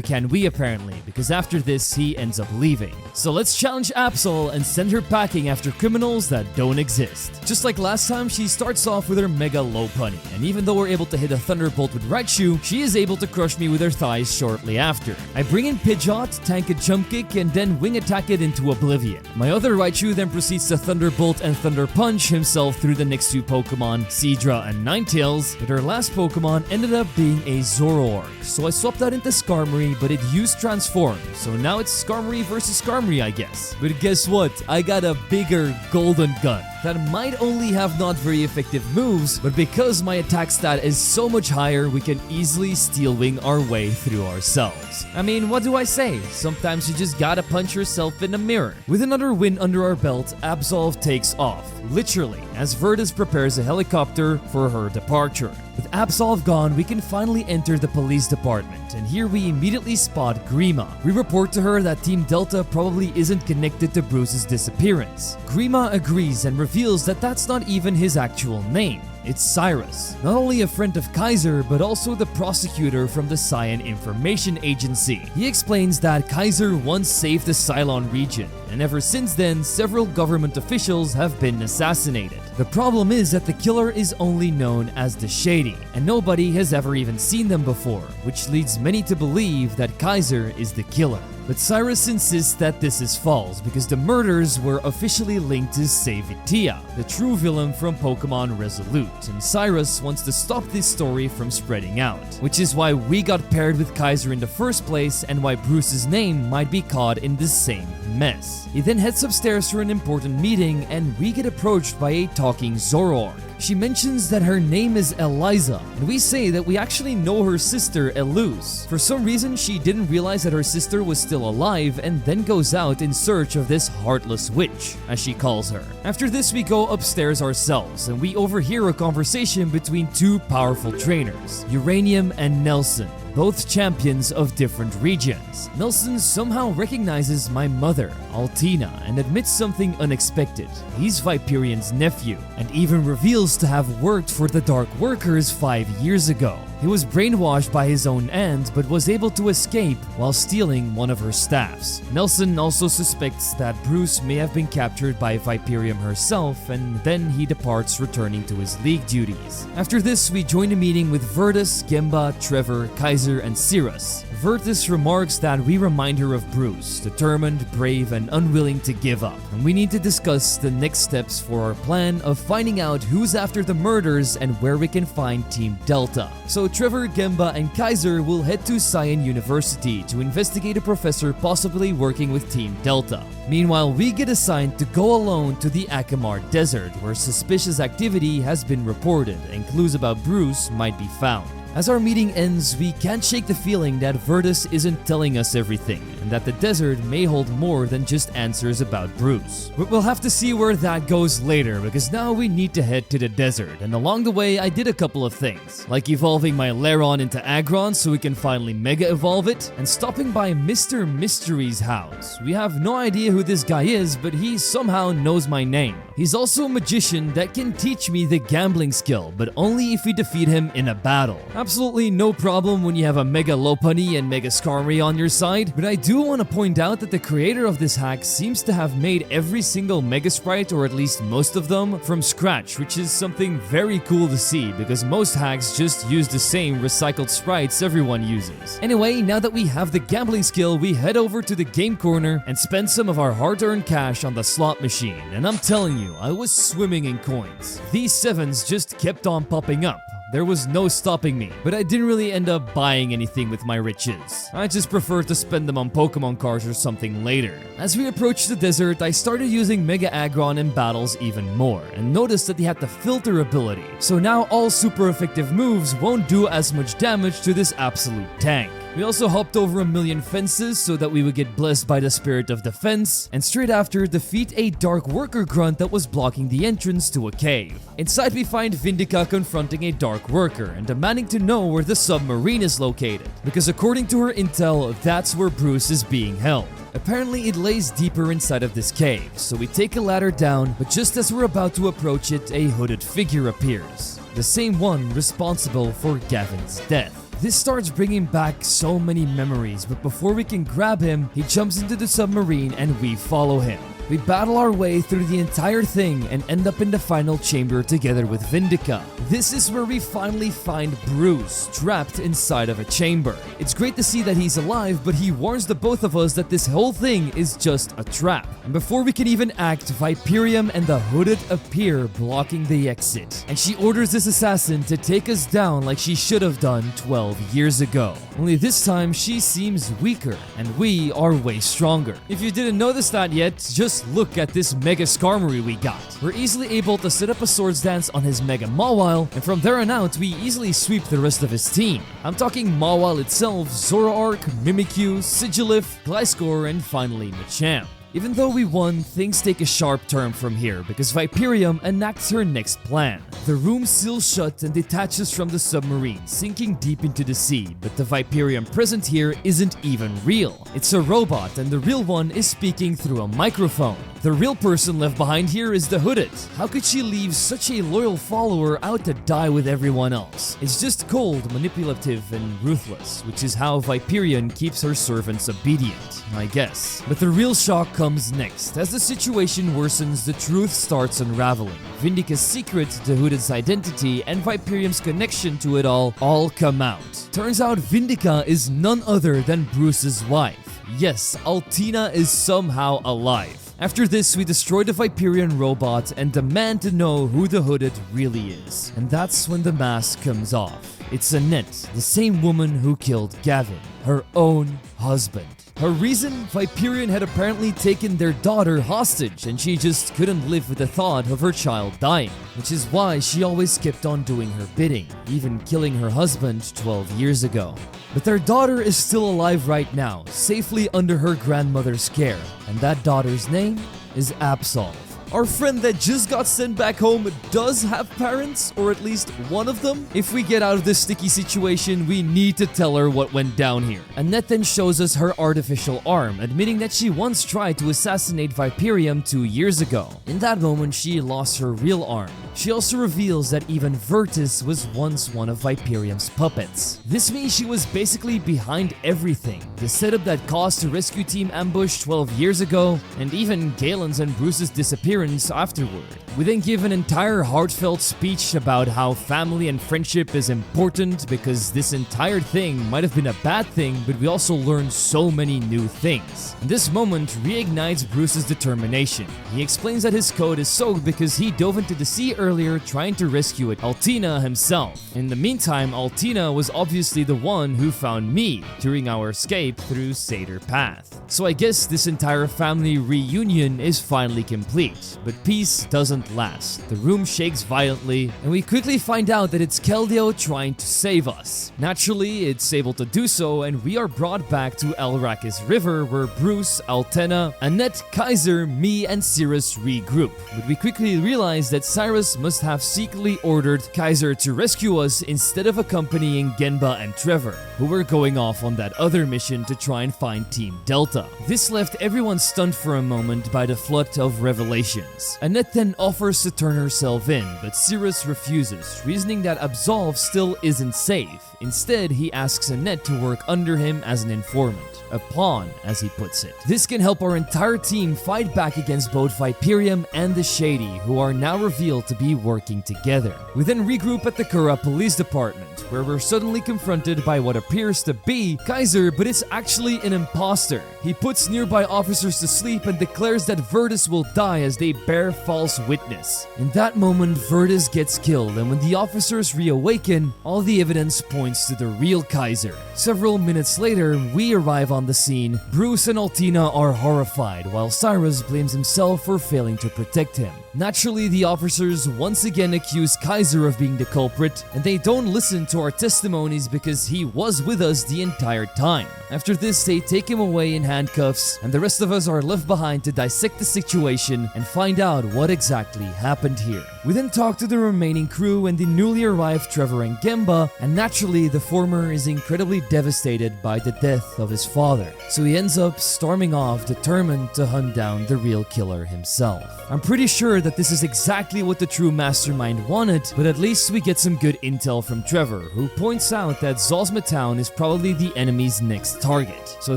[SPEAKER 1] can we apparently, because after this he ends up leaving. So let's challenge Absol and send her packing after criminals that don't exist. Just like last time, she starts off with her Mega Lopunny, and even though we're able to hit a Thunderbolt with Raichu, she is able to crush me with her thighs shortly after. I bring in Pidgeot, tank a Jump Kick, and then Wing Attack it into oblivion. My other Raichu then proceeds to Thunderbolt and Thunder Punch himself through the next 2 Pokemon, Seadra and Ninetales, but her last Pokemon ended up being a Zoroark, so I swapped out into Skarmory, but it used Transform, so now it's Skarmory versus Skarmory, I guess. But guess what? I got a bigger Golden Gun that might only have not very effective moves, but because my attack stat is so much higher, we can easily Steel Wing our way through ourselves. I mean, what do I say? Sometimes you just gotta punch yourself in the mirror. With another win under our belt, Absol takes off, literally, as Virtus prepares a helicopter for her departure. With Absol gone, we can finally enter the police department, and here we immediately spot Grima. We report to her that Team Delta probably isn't connected to Bruce's disappearance. Grima agrees and reveals that that's not even his actual name. It's Cyrus, not only a friend of Kaiser, but also the prosecutor from the Cyenn Information Agency. He explains that Kaiser once saved the Cyenn region, and ever since then, several government officials have been assassinated. The problem is that the killer is only known as the Shady, and nobody has ever even seen them before, which leads many to believe that Kaiser is the killer. But Cyrus insists that this is false because the murders were officially linked to Sevii, the true villain from Pokémon Resolute, and Cyrus wants to stop this story from spreading out, which is why we got paired with Kaiser in the first place and why Bruce's name might be caught in the same mess. He then heads upstairs for an important meeting and we get approached by a talking Zoroark. She mentions that her name is Eliza, and we say that we actually know her sister Elus. For some reason, she didn't realize that her sister was still alive and then goes out in search of this heartless witch, as she calls her. After this, we go upstairs ourselves and we overhear a conversation between two powerful trainers, Uranium and Nelson, both champions of different regions. Nelson somehow recognizes my mother, Altina, and admits something unexpected. He's Viperian's nephew, and even reveals to have worked for the Dark Workers 5 years ago. He was brainwashed by his own aunt, but was able to escape while stealing one of her staffs. Nelson also suspects that Bruce may have been captured by Viperium herself, and then he departs, returning to his League duties. After this, we join a meeting with Virtus, Gemba, Trevor, Kaiser, and Cirrus. Virtus remarks that we remind her of Bruce, determined, brave, and unwilling to give up, and we need to discuss the next steps for our plan of finding out who's after the murders and where we can find Team Delta. So Trevor, Gemba, and Kaiser will head to Cyenn University to investigate a professor possibly working with Team Delta. Meanwhile, we get assigned to go alone to the Akamar Desert, where suspicious activity has been reported and clues about Bruce might be found. As our meeting ends, we can't shake the feeling that Virtus isn't telling us everything, and that the desert may hold more than just answers about Bruce. But we'll have to see where that goes later, because now we need to head to the desert, and along the way I did a couple of things, like evolving my Lairon into Aggron so we can finally Mega Evolve it, and stopping by Mr. Mystery's house. We have no idea who this guy is, but he somehow knows my name. He's also a magician that can teach me the gambling skill, but only if we defeat him in a battle. Absolutely no problem when you have a Mega Lopunny and Mega Skarmory on your side, but I do want to point out that the creator of this hack seems to have made every single Mega Sprite, or at least most of them, from scratch, which is something very cool to see because most hacks just use the same recycled sprites everyone uses. Anyway, now that we have the gambling skill, we head over to the game corner and spend some of our hard-earned cash on the slot machine, and I'm telling you, I was swimming in coins. These sevens just kept on popping up. There was no stopping me, but I didn't really end up buying anything with my riches. I just prefer to spend them on Pokemon cards or something later. As we approached the desert, I started using Mega Aggron in battles even more, and noticed that he had the filter ability. So now all super effective moves won't do as much damage to this absolute tank. We also hopped over a million fences so that we would get blessed by the spirit of defense, and straight after defeat a dark worker grunt that was blocking the entrance to a cave. Inside we find Vindica confronting a dark worker and demanding to know where the submarine is located, because according to her intel, that's where Bruce is being held. Apparently it lays deeper inside of this cave, so we take a ladder down, but just as we're about to approach it, a hooded figure appears. The same one responsible for Gavin's death. This starts bringing back so many memories, but before we can grab him, he jumps into the submarine and we follow him. We battle our way through the entire thing and end up in the final chamber together with Vindica. This is where we finally find Bruce, trapped inside of a chamber. It's great to see that he's alive, but he warns the both of us that this whole thing is just a trap. And before we can even act, Viperium and the Hooded appear, blocking the exit. And she orders this assassin to take us down like she should have done 12 years ago. Only this time, she seems weaker, and we are way stronger. If you didn't notice that yet, just look at this Mega Skarmory we got. We're easily able to set up a Swords Dance on his Mega Mawile, and from there on out, we easily sweep the rest of his team. I'm talking Mawile itself, Zoroark, Mimikyu, Sigilyph, Gliscor, and finally Machamp. Even though we won, things take a sharp turn from here because Viperium enacts her next plan. The room seals shut and detaches from the submarine, sinking deep into the sea, but the Viperium present here isn't even real. It's a robot, and the real one is speaking through a microphone. The real person left behind here is the Hooded. How could she leave such a loyal follower out to die with everyone else? It's just cold, manipulative, and ruthless, which is how Viperion keeps her servants obedient, I guess. But the real shock comes next. As the situation worsens, the truth starts unraveling. Vindica's secret, the Hooded's identity, and Viperium's connection to it all come out. Turns out Vindica is none other than Bruce's wife. Yes, Altina is somehow alive. After this, we destroy the Viperian robot and demand to know who the hooded really is. And that's when the mask comes off. It's Annette, the same woman who killed Gavin, her own husband. Her reason? Viperion had apparently taken their daughter hostage and she just couldn't live with the thought of her child dying, which is why she always kept on doing her bidding, even killing her husband 12 years ago. But their daughter is still alive right now, safely under her grandmother's care, and that daughter's name is Absol. Our friend that just got sent back home does have parents, or at least one of them. If we get out of this sticky situation, we need to tell her what went down here. Annette then shows us her artificial arm, admitting that she once tried to assassinate Viperium 2 years ago. In that moment, she lost her real arm. She also reveals that even Virtus was once one of Viperium's puppets. This means she was basically behind everything. The setup that caused the rescue team ambush 12 years ago, and even Galen's and Bruce's disappearance afterward. We then give an entire heartfelt speech about how family and friendship is important because this entire thing might have been a bad thing, but we also learned so many new things. And this moment reignites Bruce's determination. He explains that his code is soaked because he dove into the sea earlier trying to rescue Altina himself. In the meantime, Altina was obviously the one who found me during our escape through Seder Path. So I guess this entire family reunion is finally complete. But peace doesn't last. The room shakes violently, and we quickly find out that it's Keldeo trying to save us. Naturally, it's able to do so, and we are brought back to Elrakis River, where Bruce, Altena, Annette, Kaiser, me, and Cyrus regroup. But we quickly realize that Cyrus must have secretly ordered Kaiser to rescue us instead of accompanying Genba and Trevor, who were going off on that other mission to try and find Team Delta. This left everyone stunned for a moment by the flood of revelations. Annette then offers to turn herself in, but Cyrus refuses, reasoning that Absol still isn't safe. Instead, he asks Annette to work under him as an informant, a pawn as he puts it. This can help our entire team fight back against both Viperium and the Shady, who are now revealed to be working together. We then regroup at the Kura Police Department, where we're suddenly confronted by what appears to be Kaiser, but it's actually an imposter. He puts nearby officers to sleep and declares that Virtus will die as they bear false witness. In that moment, Virtus gets killed, and when the officers reawaken, all the evidence points to the real Kaiser. Several minutes later, we arrive on the scene. Bruce and Altina are horrified, while Cyrus blames himself for failing to protect him. Naturally, the officers once again accuse Kaiser of being the culprit, and they don't listen to our testimonies because he was with us the entire time. After this, they take him away in handcuffs, and the rest of us are left behind to dissect the situation and find out what exactly happened here. We then talk to the remaining crew and the newly arrived Trevor and Genba, and naturally the former is incredibly devastated by the death of his father, so he ends up storming off determined to hunt down the real killer himself. I'm pretty sure that this is exactly what the true mastermind wanted, but at least we get some good intel from Trevor, who points out that Zalzma Town is probably the enemy's next target. So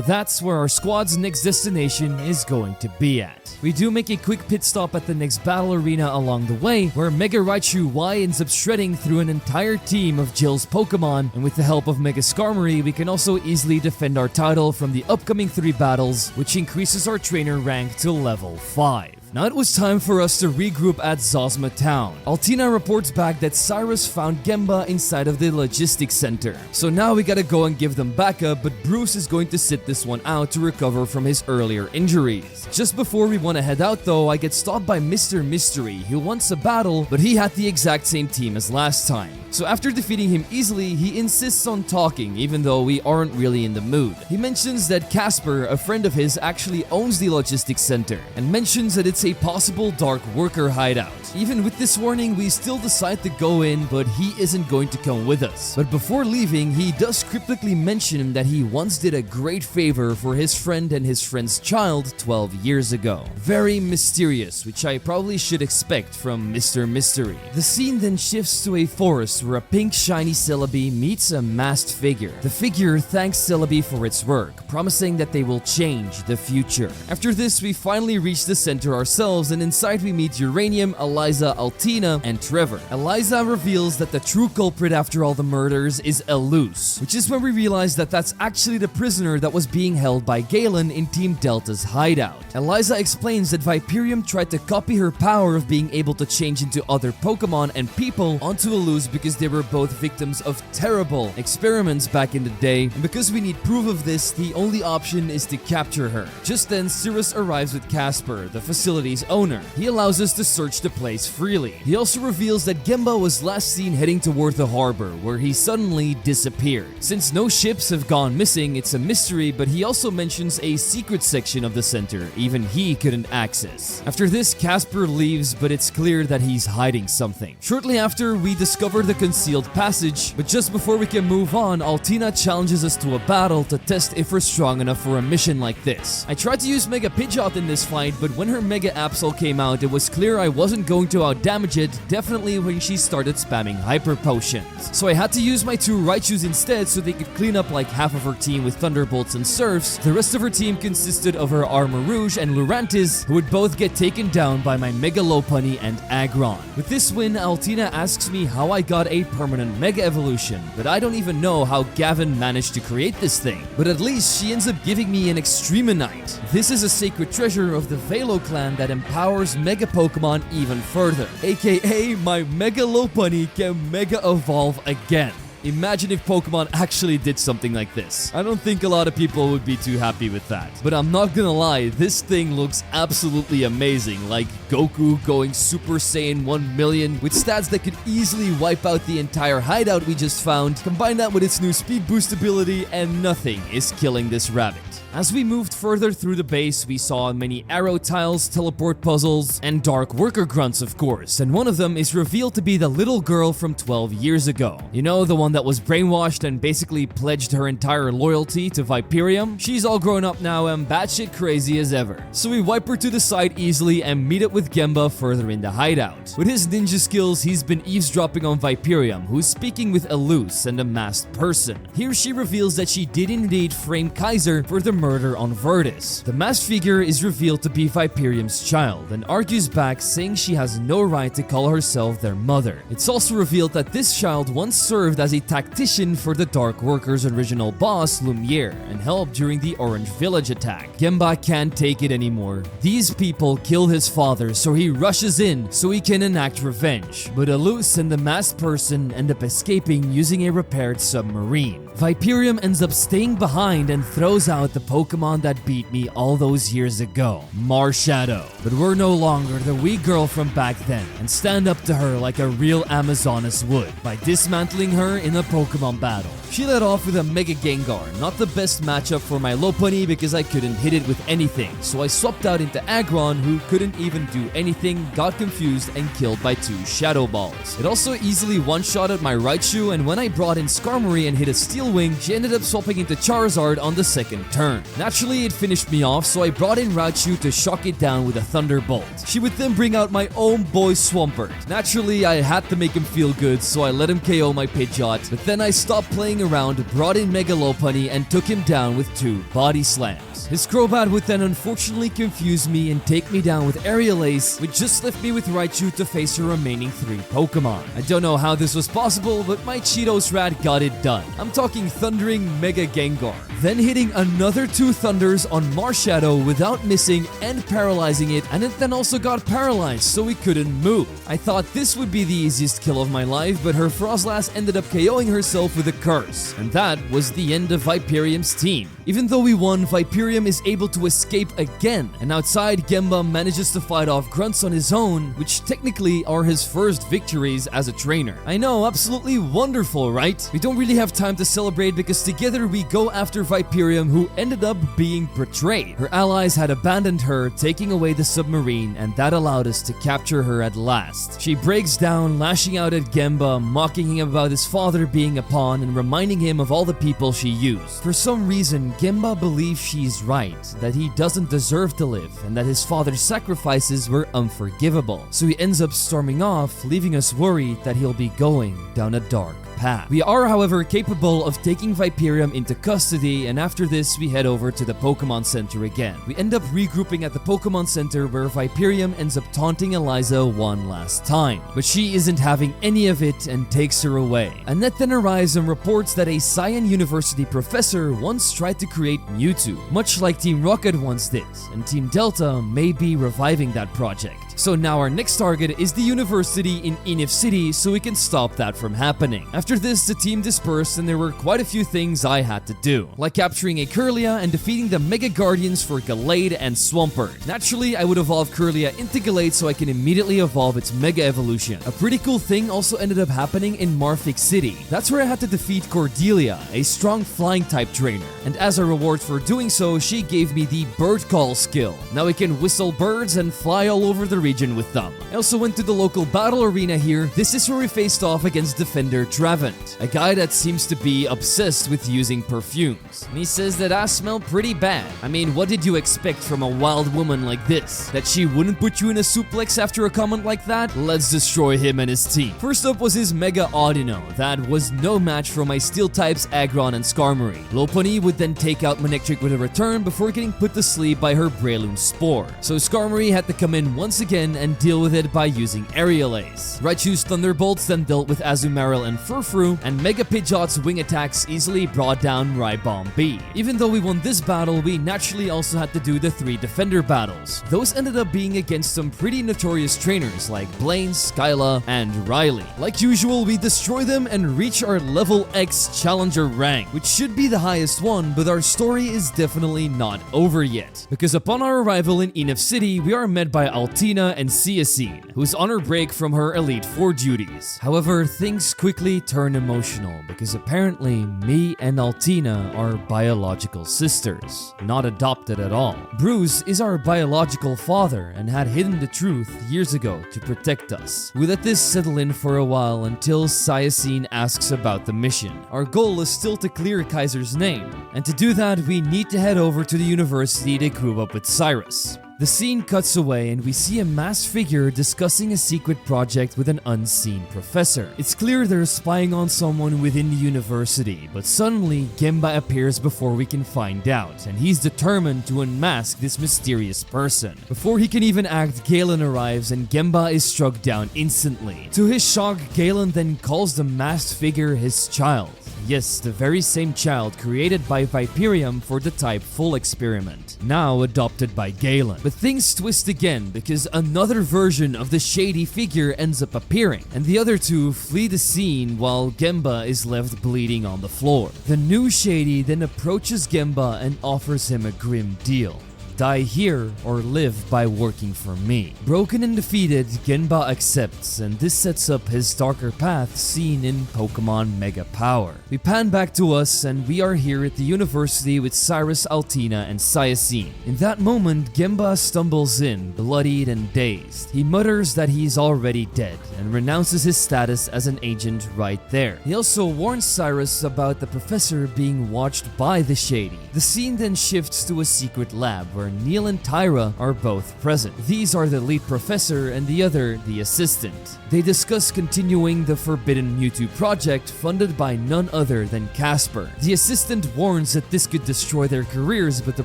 [SPEAKER 1] that's where our squad's next destination is going to be at. We do make a quick pit stop at the next battle arena along the way, where Mega Raichu Y ends up shredding through an entire team of Jill's Pokemon, and with the help of Mega Skarmory, we can also easily defend our title from the upcoming 3 battles, which increases our trainer rank to level 5. Now it was time for us to regroup at Zalzma Town. Altina reports back that Cyrus found Genba inside of the logistics center. So now we gotta go and give them backup, but Bruce is going to sit this one out to recover from his earlier injuries. Just before we want to head out though, I get stopped by Mr. Mystery, who wants a battle, but he had the exact same team as last time. So after defeating him easily, he insists on talking, even though we aren't really in the mood. He mentions that Casper, a friend of his, actually owns the logistics center, and mentions that it's a possible dark worker hideout. Even with this warning, we still decide to go in, but he isn't going to come with us. But before leaving, he does cryptically mention that he once did a great favor for his friend and his friend's child 12 years ago. Very mysterious, which I probably should expect from Mr. Mystery. The scene then shifts to a forest where a pink shiny Celebi meets a masked figure. The figure thanks Celebi for its work, promising that they will change the future. After this, we finally reach the center ourselves ourselves, and inside we meet Uranium, Eliza, Altina, and Trevor. Eliza reveals that the true culprit after all the murders is Elus, which is when we realize that that's actually the prisoner that was being held by Galen in Team Delta's hideout. Eliza explains that Viperium tried to copy her power of being able to change into other Pokemon and people onto Elus because they were both victims of terrible experiments back in the day, and because we need proof of this, the only option is to capture her. Just then, Cirrus arrives with Casper, the facility's owner. He allows us to search the place freely. He also reveals that Gemba was last seen heading toward the harbor, where he suddenly disappeared. Since no ships have gone missing, it's a mystery, but he also mentions a secret section of the center even he couldn't access. After this, Casper leaves, but it's clear that he's hiding something. Shortly after, we discover the concealed passage, but just before we can move on, Altina challenges us to a battle to test if we're strong enough for a mission like this. I tried to use Mega Pidgeot in this fight, but when her Mega Absol came out, it was clear I wasn't going to outdamage it, definitely when she started spamming Hyper Potions. So I had to use my 2 Raichus instead so they could clean up like half of her team with Thunderbolts and Surfs. The rest of her team consisted of her Armarouge and Lurantis, who would both get taken down by my Mega Lopunny and Aggron. With this win, Altina asks me how I got a permanent Mega Evolution, but I don't even know how Gavin managed to create this thing. But at least she ends up giving me an Extremonite. This is a sacred treasure of the Valo clan that empowers Mega Pokemon even further, aka my Mega Lopunny can Mega Evolve again. Imagine if Pokemon actually did something like this. I don't think a lot of people would be too happy with that. But I'm not gonna lie, this thing looks absolutely amazing, like Goku going Super Saiyan 1 million with stats that could easily wipe out the entire hideout we just found. Combine that with its new speed boost ability and nothing is killing this rabbit. As we moved further through the base, we saw many arrow tiles, teleport puzzles, and dark worker grunts, of course, and one of them is revealed to be the little girl from 12 years ago. You know, the one that was brainwashed and basically pledged her entire loyalty to Viperium? She's all grown up now and batshit crazy as ever. So we wipe her to the side easily and meet up with Gemba further in the hideout. With his ninja skills, he's been eavesdropping on Viperium, who's speaking with Elus and a masked person. Here she reveals that she did indeed frame Kaiser for the murder on Virtus. The masked figure is revealed to be Viperium's child and argues back, saying she has no right to call herself their mother. It's also revealed that this child once served as a tactician for the Dark Workers' original boss, Lumiere, and helped during the Orange Village attack. Gemba can't take it anymore. These people killed his father, so he rushes in so he can enact revenge. But Elus and the masked person end up escaping using a repaired submarine. Viperium ends up staying behind and throws out the Pokemon that beat me all those years ago, Marshadow. But we're no longer the wee girl from back then and stand up to her like a real Amazoness would by dismantling her in a Pokemon battle. She led off with a Mega Gengar, not the best matchup for my Lopunny because I couldn't hit it with anything, so I swapped out into Aggron, who couldn't even do anything, got confused, and killed by 2 Shadow Balls. It also easily one-shotted my Raichu, and when I brought in Skarmory and hit a Steel Wing, she ended up swapping into Charizard on the second turn. Naturally, it finished me off, so I brought in Raichu to shock it down with a Thunderbolt. She would then bring out my own boy Swampert. Naturally, I had to make him feel good, so I let him KO my Pidgeot, but then I stopped playing around, brought in Mega Lopunny, and took him down with 2 Body Slams. His Crobat would then unfortunately confuse me and take me down with Aerial Ace, which just left me with Raichu to face her remaining 3 Pokemon. I don't know how this was possible, but my Cheetos Rat got it done. I'm talking thundering Mega Gengar, then hitting another 2 Thunders on Marshadow without missing and paralyzing it, and it then also got paralyzed so we couldn't move. I thought this would be the easiest kill of my life, but her Frostlass ended up KOing herself with a curse, and that was the end of Viperium's team. Even though we won, Viperium is able to escape again, and outside, Gemba manages to fight off grunts on his own, which technically are his first victories as a trainer. I know, absolutely wonderful, right? We don't really have time to celebrate because together we go after Viperium, who ended up being betrayed. Her allies had abandoned her, taking away the submarine, and that allowed us to capture her at last. She breaks down, lashing out at Gemba, mocking him about his father being a pawn and reminding him of all the people she used. For some reason, Gemba believes she's right, that he doesn't deserve to live, and that his father's sacrifices were unforgivable. So he ends up storming off, leaving us worried that he'll be going down a dark path. We are, however, capable of taking Viperium into custody City, and after this we head over to the Pokemon Center again. We end up regrouping at the Pokemon Center where Viperium ends up taunting Eliza one last time, but she isn't having any of it and takes her away. Annette then arrives and reports that a Cyenn University professor once tried to create Mewtwo, much like Team Rocket once did, and Team Delta may be reviving that project. So now our next target is the university in Inif City so we can stop that from happening. After this, the team dispersed and there were quite a few things I had to do, like capturing a Kirlia and defeating the Mega Guardians for Gallade and Swampert. Naturally, I would evolve Kirlia into Gallade so I can immediately evolve its Mega Evolution. A pretty cool thing also ended up happening in Marfik City. That's where I had to defeat Cordelia, a strong flying type trainer, and as a reward for doing so, she gave me the Bird Call skill. Now we can whistle birds and fly all over the region with them. I also went to the local battle arena here. This is where we faced off against Defender Travant, a guy that seems to be obsessed with using perfumes. And he says that I smell pretty bad. I mean, what did you expect from a wild woman like this? That she wouldn't put you in a suplex after a comment like that? Let's destroy him and his team. First up was his Mega Audino. That was no match for my steel types Aggron and Skarmory. Lopunny would then take out Manectric with a return before getting put to sleep by her Breloom Spore. So Skarmory had to come in once again and deal with it by using Aerial Ace. Raichu's Thunderbolts then dealt with Azumarill and Furfru, and Mega Pidgeot's wing attacks easily brought down Rybomb B. Even though we won this battle, we naturally also had to do the 3 defender battles. Those ended up being against some pretty notorious trainers like Blaine, Skyla, and Riley. Like usual, we destroy them and reach our level X challenger rank, which should be the highest one, but our story is definitely not over yet. Because upon our arrival in Inif City, we are met by Altina and Cyassine, who's on her break from her Elite Four duties. However, things quickly turn emotional because apparently me and Altina are biological sisters, not adopted at all. Bruce is our biological father and had hidden the truth years ago to protect us. We let this settle in for a while until Cyassine asks about the mission. Our goal is still to clear Kaiser's name, and to do that we need to head over to the university to group up with Cyrus. The scene cuts away and we see a masked figure discussing a secret project with an unseen professor. It's clear they're spying on someone within the university, but suddenly Gemba appears before we can find out, and he's determined to unmask this mysterious person. Before he can even act, Galen arrives and Gemba is struck down instantly. To his shock, Galen then calls the masked figure his child. Yes, the very same child created by Viperium for the type Full experiment, now adopted by Galen. But things twist again because another version of the Shady figure ends up appearing, and the other two flee the scene while Gemba is left bleeding on the floor. The new Shady then approaches Gemba and offers him a grim deal. Die here or live by working for me. Broken and defeated, Genba accepts, and this sets up his darker path seen in Pokemon Mega Power. We pan back to us and we are here at the university with Cyrus, Altina, and Cyassine. In that moment, Gemba stumbles in, bloodied and dazed. He mutters that he's already dead and renounces his status as an agent right there. He also warns Cyrus about the professor being watched by the Shady. The scene then shifts to a secret lab where Neil and Tyra are both present. These are the lead professor and the other the assistant. They discuss continuing the Forbidden Mewtwo project funded by none other than Casper. The assistant warns that this could destroy their careers, but the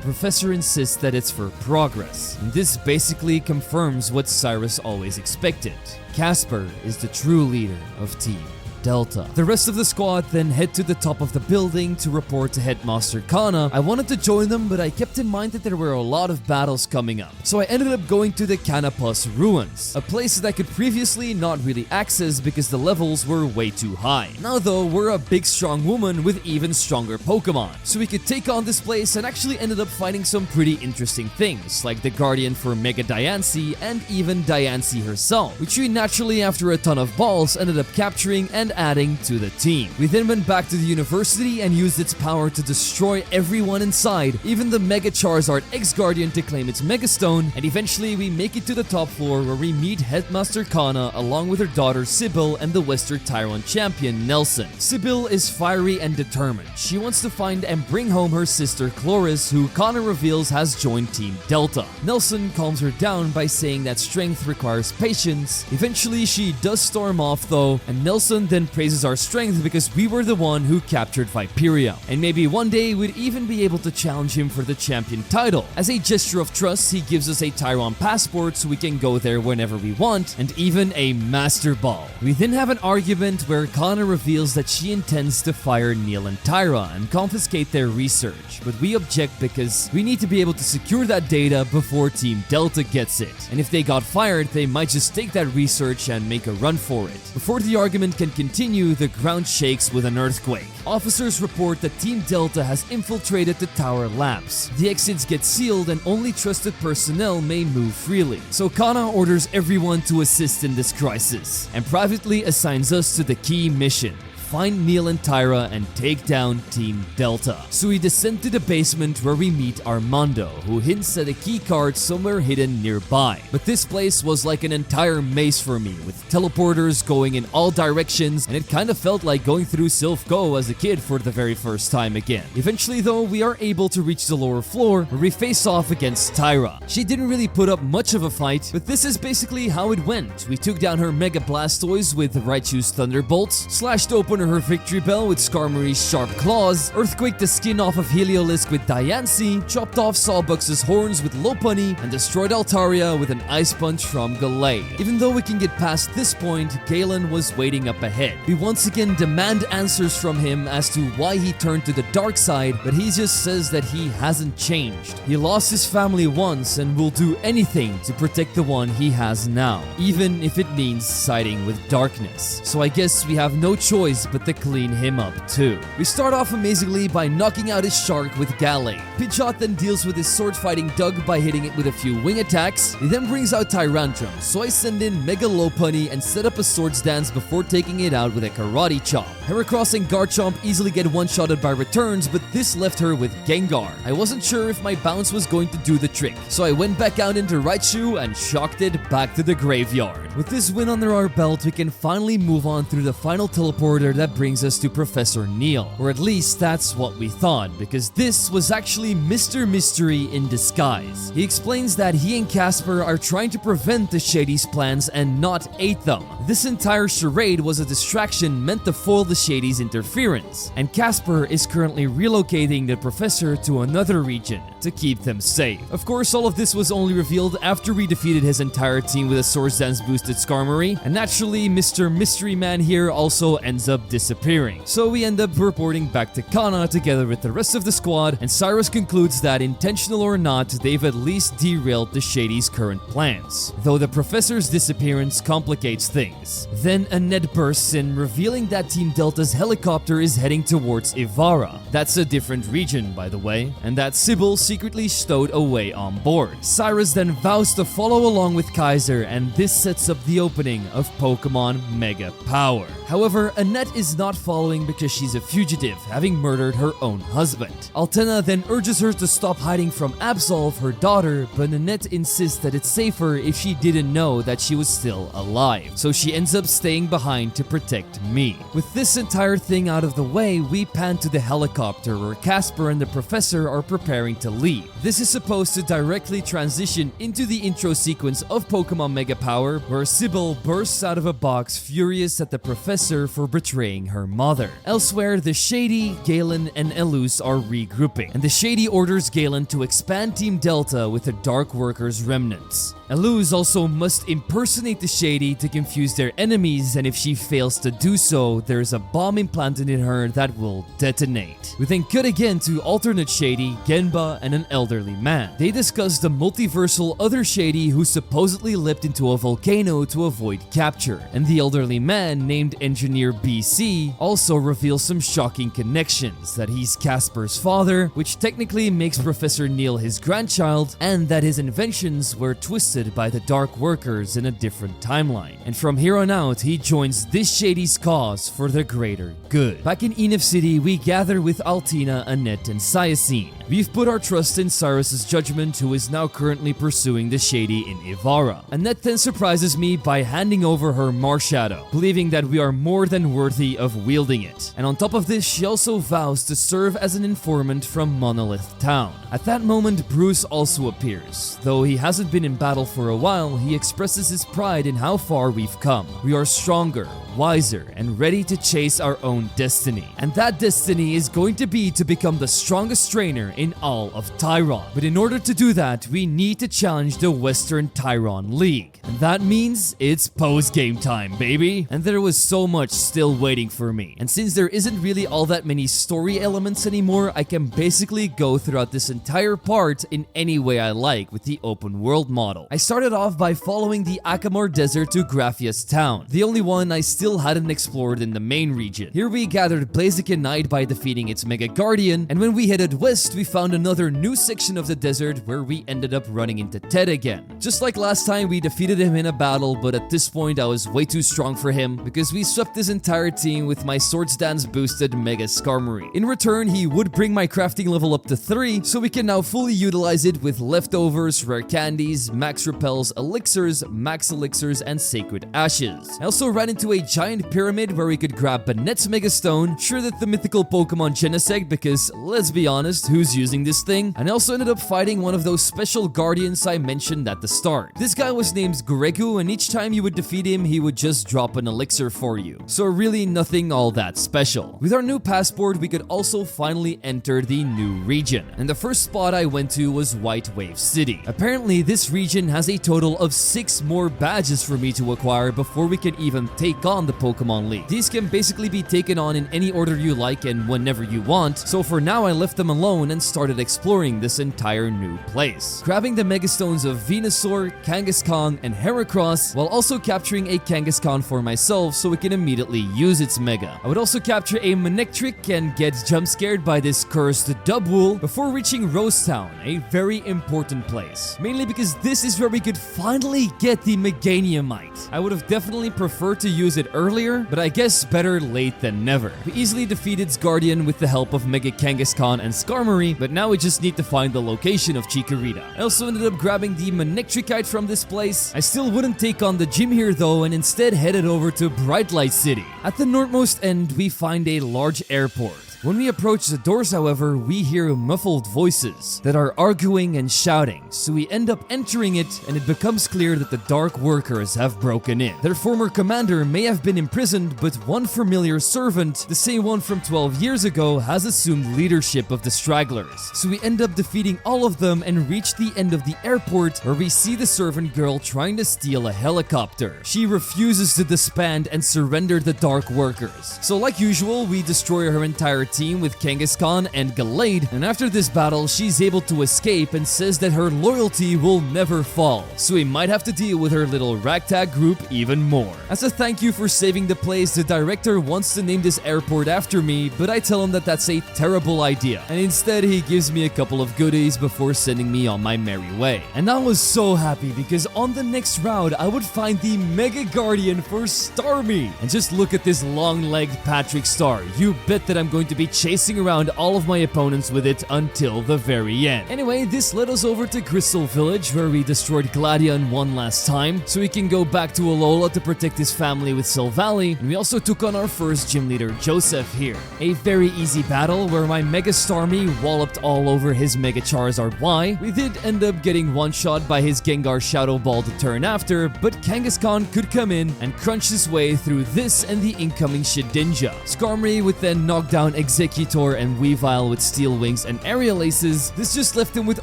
[SPEAKER 1] professor insists that it's for progress. And this basically confirms what Cyrus always expected. Casper is the true leader of Team Delta. The rest of the squad then head to the top of the building to report to Headmaster Kana. I wanted to join them, but I kept in mind that there were a lot of battles coming up. So I ended up going to the Canopus Ruins, a place that I could previously not really access because the levels were way too high. Now though, we're a big strong woman with even stronger Pokemon, so we could take on this place and actually ended up finding some pretty interesting things, like the Guardian for Mega Diancie and even Diancie herself, which we naturally after a ton of balls ended up capturing and adding to the team. We then went back to the university and used its power to destroy everyone inside, even the Mega Charizard X-Guardian to claim its Mega Stone, and eventually we make it to the top floor where we meet Headmaster Kana along with her daughter Sybil and the Western Tyron champion Nelson. Sybil is fiery and determined. She wants to find and bring home her sister Chloris, who Kana reveals has joined Team Delta. Nelson calms her down by saying that strength requires patience. Eventually she does storm off though, and Nelson then then praises our strength because we were the one who captured Viperium, and maybe one day we'd even be able to challenge him for the champion title. As a gesture of trust, he gives us a Tyron passport so we can go there whenever we want, and even a Master Ball. We then have an argument where Kana reveals that she intends to fire Neil and Tyra and confiscate their research, but we object because we need to be able to secure that data before Team Delta gets it, and if they got fired, they might just take that research and make a run for it. Before the argument can continue, the ground shakes with an earthquake. Officers report that Team Delta has infiltrated the tower labs. The exits get sealed and only trusted personnel may move freely. So Kana orders everyone to assist in this crisis, and privately assigns us to the key mission: find Neil and Tyra and take down Team Delta. So we descend to the basement where we meet Armando, who hints at a key card somewhere hidden nearby. But this place was like an entire maze for me, with teleporters going in all directions, and it kind of felt like going through Sylph Go as a kid for the very first time again. Eventually though, we are able to reach the lower floor where we face off against Tyra. She didn't really put up much of a fight, but this is basically how it went. We took down her Mega Blastoise with Raichu's Thunderbolts, slashed open her Victory Bell with Skarmory's Sharp Claws, earthquaked the skin off of Heliolisk with Diancie, chopped off Sawbucks's horns with Lopunny, and destroyed Altaria with an Ice Punch from Gallade. Even though we can get past this point, Galen was waiting up ahead. We once again demand answers from him as to why he turned to the dark side, but he just says that he hasn't changed. He lost his family once and will do anything to protect the one he has now, even if it means siding with darkness. So I guess we have no choice but to clean him up too. We start off amazingly by knocking out his shark with Galen. Pidgeot then deals with his sword fighting Doug by hitting it with a few wing attacks. He then brings out Tyrantrum, so I send in Mega Lopunny and set up a Swords Dance before taking it out with a Karate Chop. Heracross and Garchomp easily get one-shotted by returns, but this left her with Gengar. I wasn't sure if my bounce was going to do the trick, so I went back out into Raichu and shocked it back to the graveyard. With this win under our belt, we can finally move on through the final teleporter that brings us to Professor Neil, or at least that's what we thought, because this was actually Mr. Mystery in disguise. He explains that he and Casper are trying to prevent the Shady's plans and not aid them. This entire charade was a distraction meant to foil the Shady's interference, and Casper is currently relocating the professor to another region to keep them safe. Of course, all of this was only revealed after we defeated his entire team with a Swords Dance boosted Skarmory, and naturally Mr. Mystery Man here also ends up disappearing. So we end up reporting back to Kana together with the rest of the squad, and Cyrus concludes that intentional or not, they've at least derailed the Shady's current plans, though the professor's disappearance complicates things. Then Annette bursts in, revealing that Team Delta's helicopter is heading towards Ivara. That's a different region, by the way, and that Sybil secretly stowed away on board. Cyrus then vows to follow along with Kaiser, and this sets up the opening of Pokémon Mega Power. However, Annette is not following because she's a fugitive, having murdered her own husband. Altena then urges her to stop hiding from Absol, her daughter, but Annette insists that it's safer if she didn't know that she was still alive, so she ends up staying behind to protect me. With this entire thing out of the way, we pan to the helicopter where Casper and the professor are preparing to leave. This is supposed to directly transition into the intro sequence of Pokémon Mega Power, where Sybil bursts out of a box furious at the professor for betraying her mother. Elsewhere, the Shady, Galen, and Elus are regrouping, and the Shady orders Galen to expand Team Delta with the Dark Workers' remnants. Elus also must impersonate the Shady to confuse their enemies, and if she fails to do so, there's a bomb implanted in her that will detonate. We then cut again to alternate Shady, Genba, and an elderly man. They discuss the multiversal other Shady who supposedly leapt into a volcano to avoid capture, and the elderly man named Engineer BC also reveals some shocking connections, that he's Casper's father, which technically makes Professor Neil his grandchild, and that his inventions were twisted by the Dark Workers in a different timeline. And from here on out, he joins this Shady's cause for the greater good. Back in Enif City, we gather with Altina, Annette, and Cyacine. We've put our trust in Cyrus's judgment, who is now currently pursuing the Shady in Ivara. Annette then surprises me by handing over her Marshadow, believing that we are more than worthy of wielding it. And on top of this, she also vows to serve as an informant from Monolith Town. At that moment, Bruce also appears, though he hasn't been in battle for a while, he expresses his pride in how far we've come. We are stronger, wiser, and ready to chase our own destiny. And that destiny is going to be to become the strongest trainer in all of Tyron. But in order to do that, we need to challenge the Western Tyron League. And that means it's post-game time, baby. And there was so much still waiting for me. And since there isn't really all that many story elements anymore, I can basically go throughout this entire part in any way I like with the open world model. I started off by following the Akamar Desert to Graphia's town, the only one I still hadn't explored in the main region. Here we gathered Blaziken Knight by defeating its Mega Guardian, and when we headed west, we found another new section of the desert where we ended up running into Ted again. Just like last time, we defeated him in a battle, but at this point I was way too strong for him because we swept his entire team with my Swords Dance boosted Mega Skarmory. In return, he would bring my crafting level up to 3, so we can now fully utilize it with leftovers, rare candies, max repels, elixirs, max elixirs, and sacred ashes. I also ran into a giant pyramid where we could grab Banette's Mega Stone, sure that the mythical Pokemon Genesect because, let's be honest, who's using this thing? And I also ended up fighting one of those special guardians I mentioned at the start. This guy was named Gregu, and each time you would defeat him, he would just drop an elixir for you. So really nothing all that special. With our new passport, we could also finally enter the new region. And the first spot I went to was White Wave City. Apparently, this region has a total of 6 more badges for me to acquire before we can even take on the Pokémon League. These can basically be taken on in any order you like and whenever you want, so for now I left them alone and started exploring this entire new place. Grabbing the Megastones of Venusaur, Kangaskhan, and Heracross, while also capturing a Kangaskhan for myself so we can immediately use its Mega. I would also capture a Manectric and get jump scared by this cursed Dubwool before reaching Rosetown, a very important place. Mainly because this is where we could finally get the Meganiumite. I would have definitely preferred to use it earlier, but I guess better late than never. We easily defeated its Guardian with the help of Mega Kangaskhan and Skarmory, but now we just need to find the location of Chikorita. I also ended up grabbing the Manectricite from this place. I still wouldn't take on the gym here though, and instead headed over to Brightlight City. At the northmost end, we find a large airport. When we approach the doors, however, we hear muffled voices that are arguing and shouting, so we end up entering it, and it becomes clear that the Dark Workers have broken in. Their former commander may have been imprisoned, but one familiar servant, the same one from 12 years ago, has assumed leadership of the stragglers. So we end up defeating all of them and reach the end of the airport, where we see the servant girl trying to steal a helicopter. She refuses to disband and surrender the Dark Workers. So like usual, we destroy her entire team with Kangaskhan and Gallade, and after this battle, she's able to escape and says that her loyalty will never fall, so we might have to deal with her little ragtag group even more. As a thank you for saving the place, the director wants to name this airport after me, but I tell him that that's a terrible idea, and instead he gives me a couple of goodies before sending me on my merry way. And I was so happy because on the next route, I would find the Mega Guardian for Starmie. And just look at this long-legged Patrick Star. You bet that I'm going to be chasing around all of my opponents with it until the very end. Anyway, this led us over to Crystal Village, where we destroyed Gladion one last time, so we can go back to Alola to protect his family with Silvally, and we also took on our first gym leader, Joseph, here. A very easy battle where my Mega Starmie walloped all over his Mega Charizard Y. We did end up getting one-shot by his Gengar Shadow Ball to turn after, but Kangaskhan could come in and crunch his way through this and the incoming Shedinja. Skarmory would then knock down Executor and Weavile with Steel Wings and Aerial Aces. This just left him with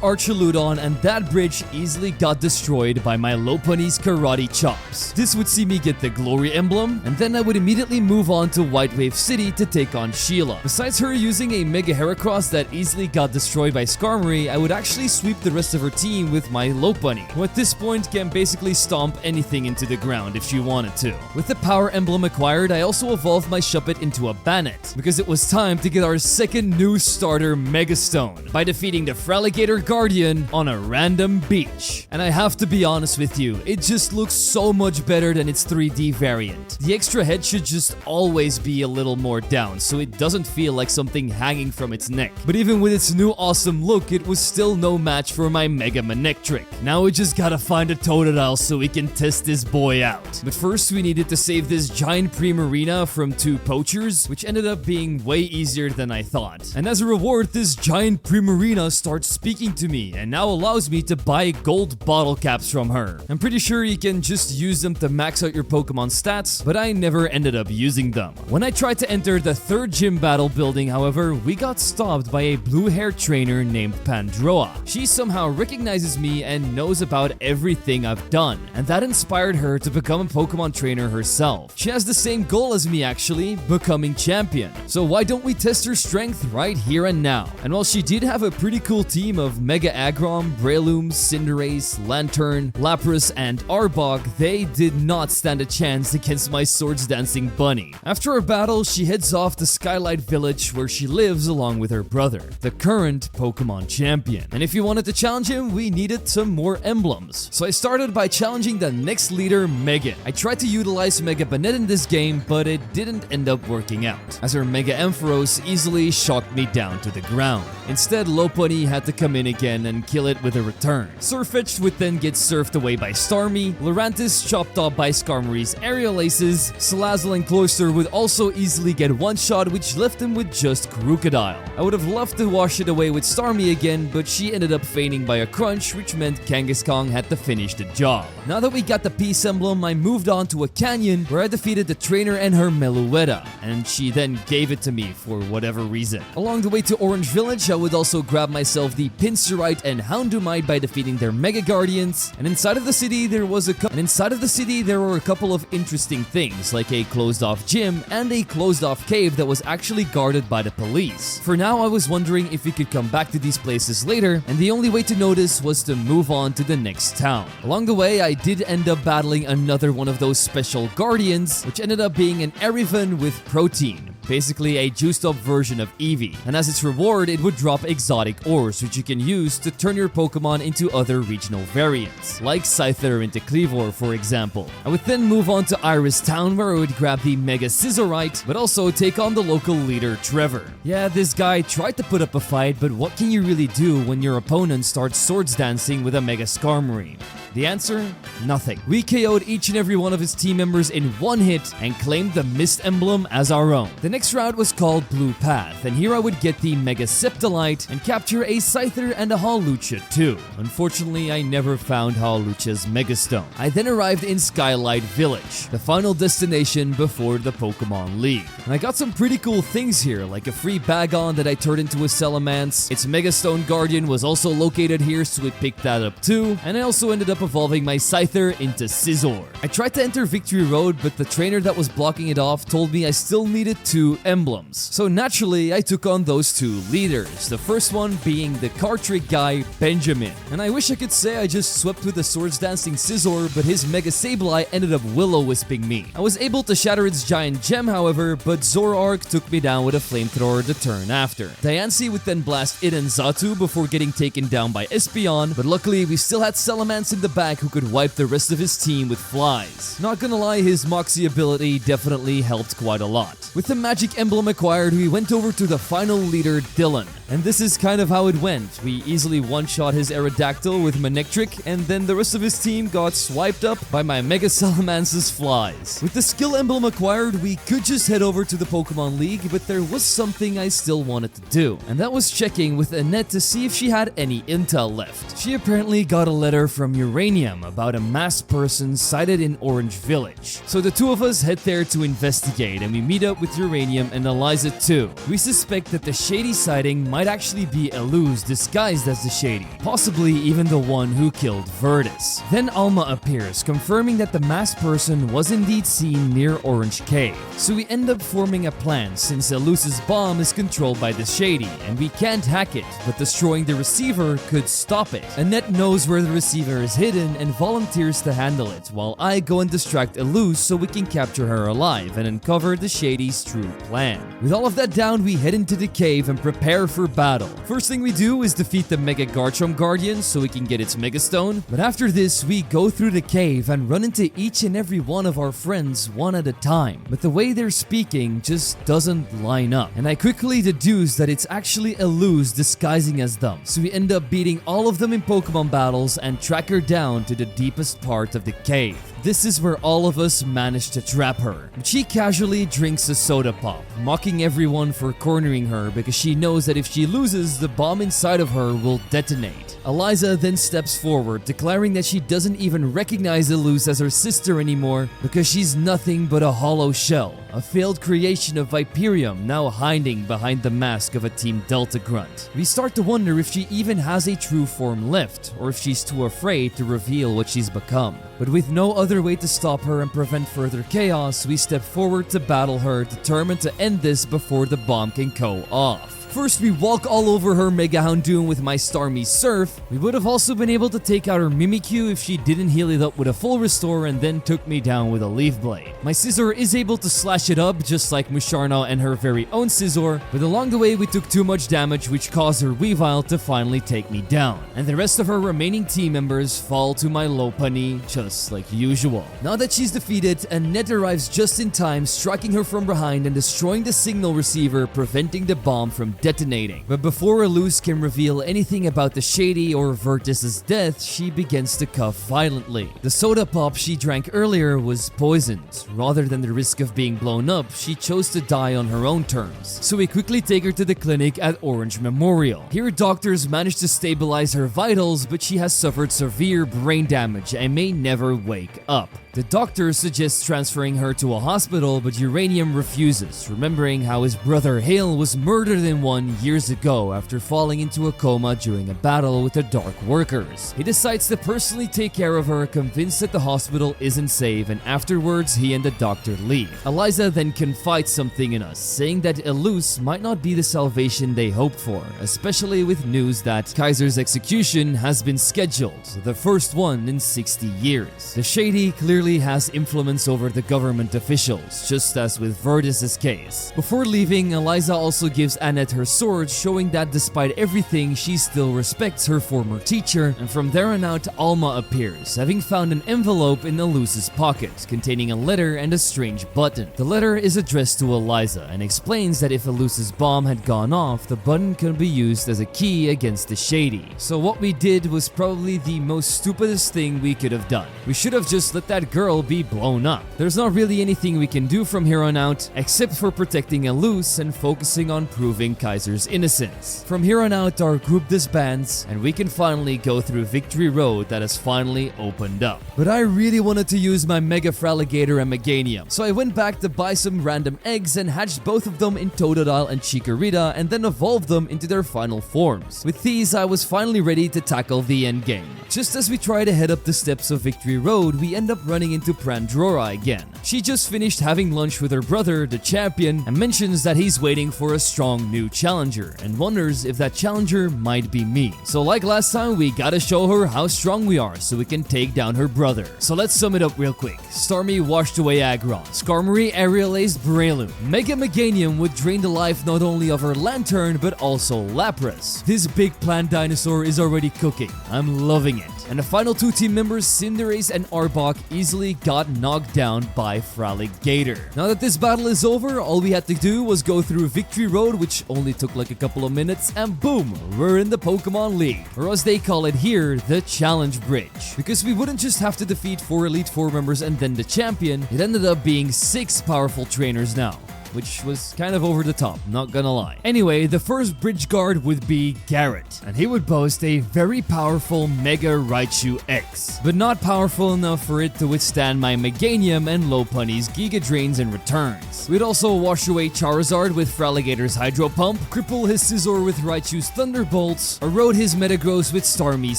[SPEAKER 1] Archaludon, and that bridge easily got destroyed by my Lopunny's Karate Chops. This would see me get the Glory Emblem, and then I would immediately move on to White Wave City to take on Sheila. Besides her using a Mega Heracross that easily got destroyed by Skarmory, I would actually sweep the rest of her team with my Lopunny, who at this point can basically stomp anything into the ground if she wanted to. With the Power Emblem acquired, I also evolved my Shuppet into a Bannet, because it was time to get our second new starter Megastone by defeating the Fraligator Guardian on a random beach. And I have to be honest with you, it just looks so much better than its 3D variant. The extra head should just always be a little more down, so it doesn't feel like something hanging from its neck. But even with its new awesome look, it was still no match for my Mega Manectric. Now we just gotta find a Totodile so we can test this boy out. But first we needed to save this giant Primarina from 2 poachers, which ended up being way easier easier than I thought. And as a reward, this giant Primarina starts speaking to me and now allows me to buy gold bottle caps from her. I'm pretty sure you can just use them to max out your Pokemon stats, but I never ended up using them. When I tried to enter the third gym battle building, however, we got stopped by a blue-haired trainer named Pandroa. She somehow recognizes me and knows about everything I've done, and that inspired her to become a Pokemon trainer herself. She has the same goal as me actually, becoming champion. So why don't we test her strength right here and now? And while she did have a pretty cool team of Mega Aggron, Breloom, Cinderace, Lantern, Lapras, and Arbok, they did not stand a chance against my Swords Dancing Bunny. After our battle, she heads off to Skylight Village where she lives along with her brother, the current Pokemon champion. And if you wanted to challenge him, we needed some more emblems. So I started by challenging the next leader, Megan. I tried to utilize Mega Banette in this game, but it didn't end up working out, as her Mega Ampharos easily shocked me down to the ground. Instead, Lopunny had to come in again and kill it with a return. Sirfetch'd would then get surfed away by Starmie, Lurantis chopped off by Skarmory's Aerial Aces, Salazzle and Cloyster would also easily get one-shot, which left him with just Crocodile. I would have loved to wash it away with Starmie again, but she ended up feigning by a crunch, which meant Kangaskhan had to finish the job. Now that we got the Peace Emblem, I moved on to a canyon where I defeated the trainer and her Meluetta, and she then gave it to me for whatever reason. Along the way to Orange Village, I would also grab myself the Pinsirite and Houndoomite by defeating their Mega Guardians, and inside of the city there were a couple of interesting things, like a closed-off gym and a closed-off cave that was actually guarded by the police. For now, I was wondering if we could come back to these places later, and the only way to notice was to move on to the next town. Along the way, I did end up battling another one of those special guardians, which ended up being an Erivan with protein. Basically a juiced up version of Eevee, and as its reward it would drop exotic ores which you can use to turn your Pokemon into other regional variants, like Scyther into Cleavor for example. I would then move on to Iris Town where I would grab the Mega Scissorite, but also take on the local leader Trevor. Yeah, this guy tried to put up a fight, but what can you really do when your opponent starts swords dancing with a Mega Skarmory? The answer? Nothing. We KO'd each and every one of his team members in one hit and claimed the Mist Emblem as our own. The next route was called Blue Path, and here I would get the Mega Septolite and capture a Scyther and a Hawlucha too. Unfortunately, I never found Hawlucha's Megastone. I then arrived in Skylight Village, the final destination before the Pokémon League. And I got some pretty cool things here, like a free Bagon that I turned into a Salamence. Its Megastone Guardian was also located here, so we picked that up too, and I also ended up evolving my Scyther into Scizor. I tried to enter Victory Road, but the trainer that was blocking it off told me I still needed 2 emblems. So naturally, I took on those 2 leaders, the first one being the card trick guy, Benjamin. And I wish I could say I just swept with the Swords Dancing Scizor, but his Mega Sableye ended up Will-O-Wisping me. I was able to shatter its giant gem, however, but Zoroark took me down with a flamethrower the turn after. Diancie would then blast it and Xatu before getting taken down by Espeon, but luckily we still had Salamence in the back who could wipe the rest of his team with flies. Not gonna lie, his Moxie ability definitely helped quite a lot. With the magic emblem acquired, we went over to the final leader, Dylan. And this is kind of how it went. We easily one-shot his Aerodactyl with Manectric, and then the rest of his team got swiped up by my Mega Salamance's flies. With the skill emblem acquired, we could just head over to the Pokemon League, but there was something I still wanted to do, and that was checking with Annette to see if she had any intel left. She apparently got a letter from Uranium about a masked person sighted in Orange Village. So the 2 of us head there to investigate, and we meet up with Uranium and Eliza too. We suspect that the Shady sighting might actually be Elus disguised as the Shady, possibly even the one who killed Virtus. Then Alma appears, confirming that the masked person was indeed seen near Orange Cave. So we end up forming a plan since Elus's bomb is controlled by the Shady, and we can't hack it, but destroying the receiver could stop it. Annette knows where the receiver is hidden and volunteers to handle it, while I go and distract Elus so we can capture her alive and uncover the Shady's true plan. With all of that down, we head into the cave and prepare for battle. First thing we do is defeat the Mega Garchomp Guardian so we can get its Megastone, but after this we go through the cave and run into each and every one of our friends one at a time, but the way they're speaking just doesn't line up, and I quickly deduce that it's actually Elus disguising as them, so we end up beating all of them in Pokemon battles and track her down to the deepest part of the cave. this is where all of us managed to trap her. She casually drinks a soda pop, mocking everyone for cornering her because she knows that if she loses, the bomb inside of her will detonate. Eliza then steps forward, declaring that she doesn't even recognize Elus as her sister anymore because she's nothing but a hollow shell, a failed creation of Viperium now hiding behind the mask of a Team Delta grunt. We start to wonder if she even has a true form left, or if she's too afraid to reveal what she's become. But with no other way to stop her and prevent further chaos, we step forward to battle her, determined to end this before the bomb can go off. First, we walk all over her Mega Houndoom with my Starmie Surf. We would have also been able to take out her Mimikyu if she didn't heal it up with a full restore and then took me down with a Leaf Blade. My Scizor is able to slash it up just like Musharna and her very own Scizor, but along the way we took too much damage which caused her Weavile to finally take me down. And the rest of her remaining team members fall to my Lopunny just like usual. Now that she's defeated, Annette arrives just in time, striking her from behind and destroying the signal receiver, preventing the bomb from detonating. But before Elus can reveal anything about the Shady or Virtus's death, she begins to cough violently. The soda pop she drank earlier was poisoned. Rather than the risk of being blown up, she chose to die on her own terms. So we quickly take her to the clinic at Orange Memorial. Here doctors manage to stabilize her vitals, but she has suffered severe brain damage and may never wake up. The doctor suggests transferring her to a hospital, but Uranium refuses, remembering how his brother Hale was murdered in one years ago after falling into a coma during a battle with the Dark Workers. He decides to personally take care of her, convinced that the hospital isn't safe, and afterwards he and the doctor leave. Eliza then confides something in us, saying that Elus might not be the salvation they hoped for, especially with news that Kaiser's execution has been scheduled, the first one in 60 years. The Shady clearly has influence over the government officials, just as with Virtus's case. Before leaving, Eliza also gives Annette her sword, showing that despite everything, she still respects her former teacher, and from there on out, Alma appears, having found an envelope in Elus's pocket, containing a letter and a strange button. The letter is addressed to Eliza, and explains that if Elus's bomb had gone off, the button could be used as a key against the Shady. So what we did was probably the most stupidest thing we could have done. We should have just let that girl be blown up. There's not really anything we can do from here on out, except for protecting Elus and focusing on proving Kaiser's innocence. From here on out, our group disbands, and we can finally go through Victory Road that has finally opened up. But I really wanted to use my Mega Fraligator and Meganium, so I went back to buy some random eggs and hatched both of them in Totodile and Chikorita, and then evolved them into their final forms. With these, I was finally ready to tackle the endgame. Just as we try to head up the steps of Victory Road, we end up running into Prandrora again. She just finished having lunch with her brother, the champion, and mentions that he's waiting for a strong new challenger, and wonders if that challenger might be me. So like last time, we gotta show her how strong we are so we can take down her brother. So let's sum it up real quick. Starmie washed away Aggron. Skarmory aerial aced Breloom. Mega Meganium would drain the life not only of her Lantern, but also Lapras. This big plant dinosaur is already cooking. I'm loving it. And the final two team members, Cinderace and Arbok, easily got knocked down by Fraligator. Now that this battle is over, all we had to do was go through Victory Road, which only took like a couple of minutes, and boom, we're in the Pokémon League, or as they call it here, the Challenge Bridge. Because we wouldn't just have to defeat 4 Elite Four members and then the champion, it ended up being 6 powerful trainers now, which was kind of over the top, not gonna lie. Anyway, the first bridge guard would be Garrett, and he would boast a very powerful Mega Raichu X, but not powerful enough for it to withstand my Meganium and Lopunny's Giga Drains and returns. We'd also wash away Charizard with Fraligator's Hydro Pump, cripple his Scizor with Raichu's Thunderbolts, erode his Metagross with Starmie's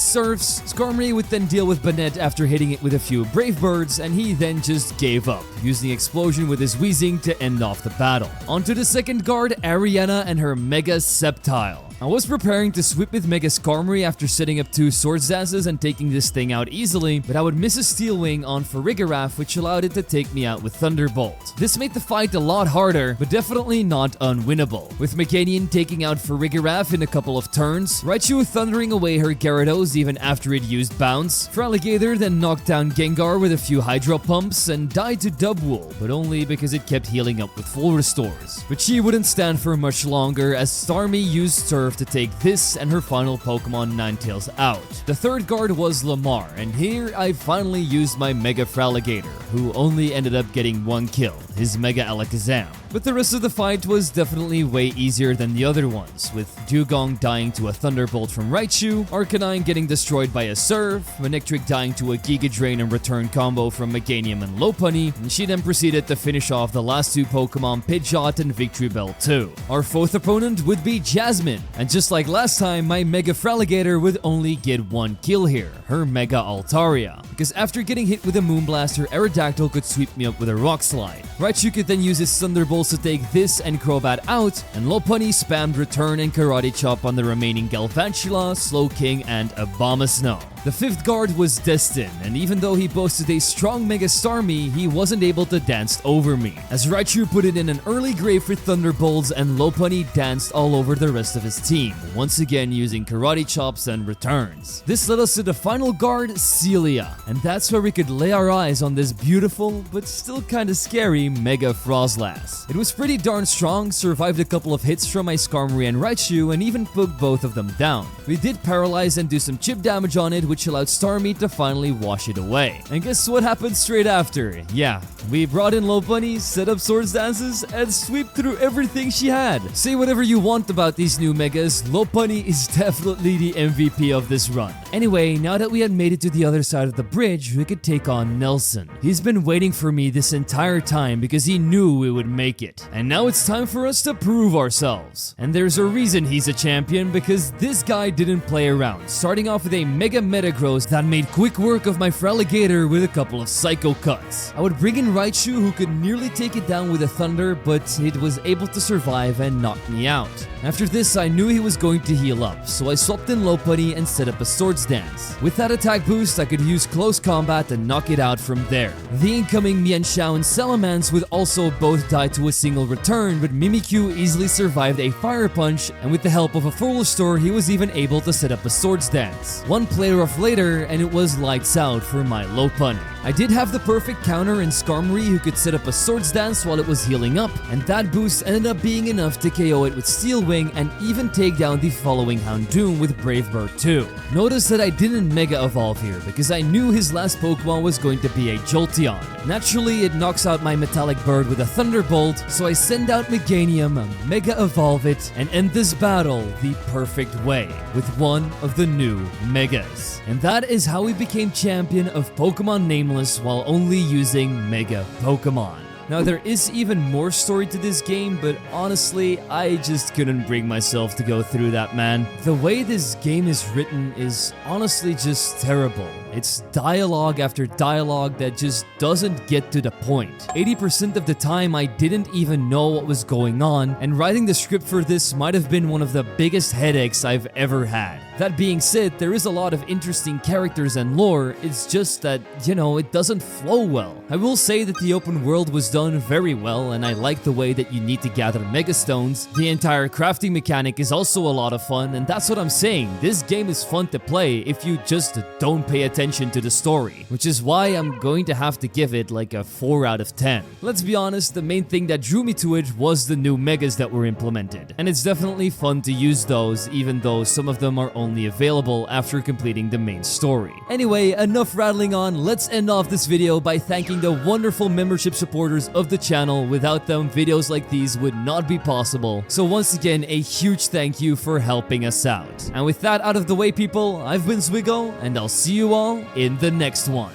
[SPEAKER 1] Surfs. Skarmory would then deal with Banette after hitting it with a few Brave Birds, and he then just gave up, using Explosion with his Weezing to end off the battle. Onto the second guard, Ariana and her Mega Sceptile. I was preparing to sweep with Mega Skarmory after setting up 2 Swords Dances and taking this thing out easily, but I would miss a Steel Wing on Farigiraf, which allowed it to take me out with Thunderbolt. This made the fight a lot harder, but definitely not unwinnable. With Meganium taking out Farigiraf in a couple of turns, Raichu thundering away her Gyarados even after it used Bounce, Fraligator then knocked down Gengar with a few Hydro Pumps and died to Dubwool, but only because it kept healing up with full restores. But she wouldn't stand for much longer as Starmie used Surf Earth to take this and her final Pokemon Ninetales out. The third guard was Lamar, and here I finally used my Mega Fraligator, who only ended up getting one kill, his Mega Alakazam. But the rest of the fight was definitely way easier than the other ones, with Dugong dying to a Thunderbolt from Raichu, Arcanine getting destroyed by a Surf, Manectric dying to a Giga Drain and return combo from Meganium and Lopunny, and she then proceeded to finish off the last two Pokemon Pidgeot and Victreebel too. Our fourth opponent would be Jasmine, and just like last time, my Mega Fraligator would only get one kill here, her Mega Altaria, because after getting hit with a Moonblast, her Aerodactyl could sweep me up with a Rock Slide. Raichu could then use his Thunderbolts to take this and Crobat out, and Lopunny spammed Return and Karate Chop on the remaining Galvantula, Slowking, and Abomasnow. The fifth guard was Destin, and even though he boasted a strong Mega Starmie, he wasn't able to dance over me, as Raichu put it in an early grave for Thunderbolts and Lopunny danced all over the rest of his team, once again using Karate Chops and Returns. This led us to the final guard, Celia, and that's where we could lay our eyes on this beautiful, but still kinda scary Mega Frostlass. It was pretty darn strong, survived a couple of hits from my Skarmory and Raichu, and even poked both of them down. We did paralyze and do some chip damage on it, which allowed Starmie to finally wash it away. And guess what happened straight after? Yeah, we brought in Lopunny, set up Swords Dances, and swept through everything she had. Say whatever you want about these new Megas, Lopunny is definitely the MVP of this run. Anyway, now that we had made it to the other side of the bridge, we could take on Nelson. He's been waiting for me this entire time because he knew we would make it. And now it's time for us to prove ourselves. And there's a reason he's a champion, because this guy didn't play around, starting off with a Mega Metagross that made quick work of my Fraligator with a couple of Psycho Cuts. I would bring in Raichu, who could nearly take it down with a Thunder, but it was able to survive and knock me out. After this, I knew he was going to heal up, so I swapped in Lopunny and set up a Swords Dance. With that attack boost, I could use Close Combat and knock it out from there. The incoming Mienshao and Salamence would also both die to a single return, but Mimikyu easily survived a Fire Punch, and with the help of a Full Restore, he was even able to set up a Swords Dance. One play rough later, and it was lights out for my Lopunny. I did have the perfect counter in Skarmory, who could set up a Swords Dance while it was healing up, and that boost ended up being enough to KO it with Steel Wing and even take down the following Houndoom with Brave Bird 2. Notice that I didn't Mega Evolve here because I knew his last Pokemon was going to be a Jolteon. Naturally, it knocks out my Metallic Bird with a Thunderbolt, so I send out Meganium, Mega Evolve it, and end this battle the perfect way, with one of the new Megas. And that is how we became champion of Pokemon Nameless while only using Mega Pokemon. Now, there is even more story to this game, but honestly, I just couldn't bring myself to go through that, man. The way this game is written is honestly just terrible. It's dialogue after dialogue that just doesn't get to the point. 80% of the time, I didn't even know what was going on, and writing the script for this might have been one of the biggest headaches I've ever had. That being said, there is a lot of interesting characters and lore, it's just that, it doesn't flow well. I will say that the open world was done very well, and I like the way that you need to gather Megastones. The entire crafting mechanic is also a lot of fun, and that's what I'm saying. This game is fun to play if you just don't pay attention to the story, which is why I'm going to have to give it like a 4 out of 10. Let's be honest, the main thing that drew me to it was the new Megas that were implemented, and it's definitely fun to use those, even though some of them are only available after completing the main story. Anyway, enough rattling on, let's end off this video by thanking the wonderful membership supporters of the channel. Without them, videos like these would not be possible. So once again, a huge thank you for helping us out. And with that out of the way, people, I've been Zwiggo, and I'll see you all in the next one.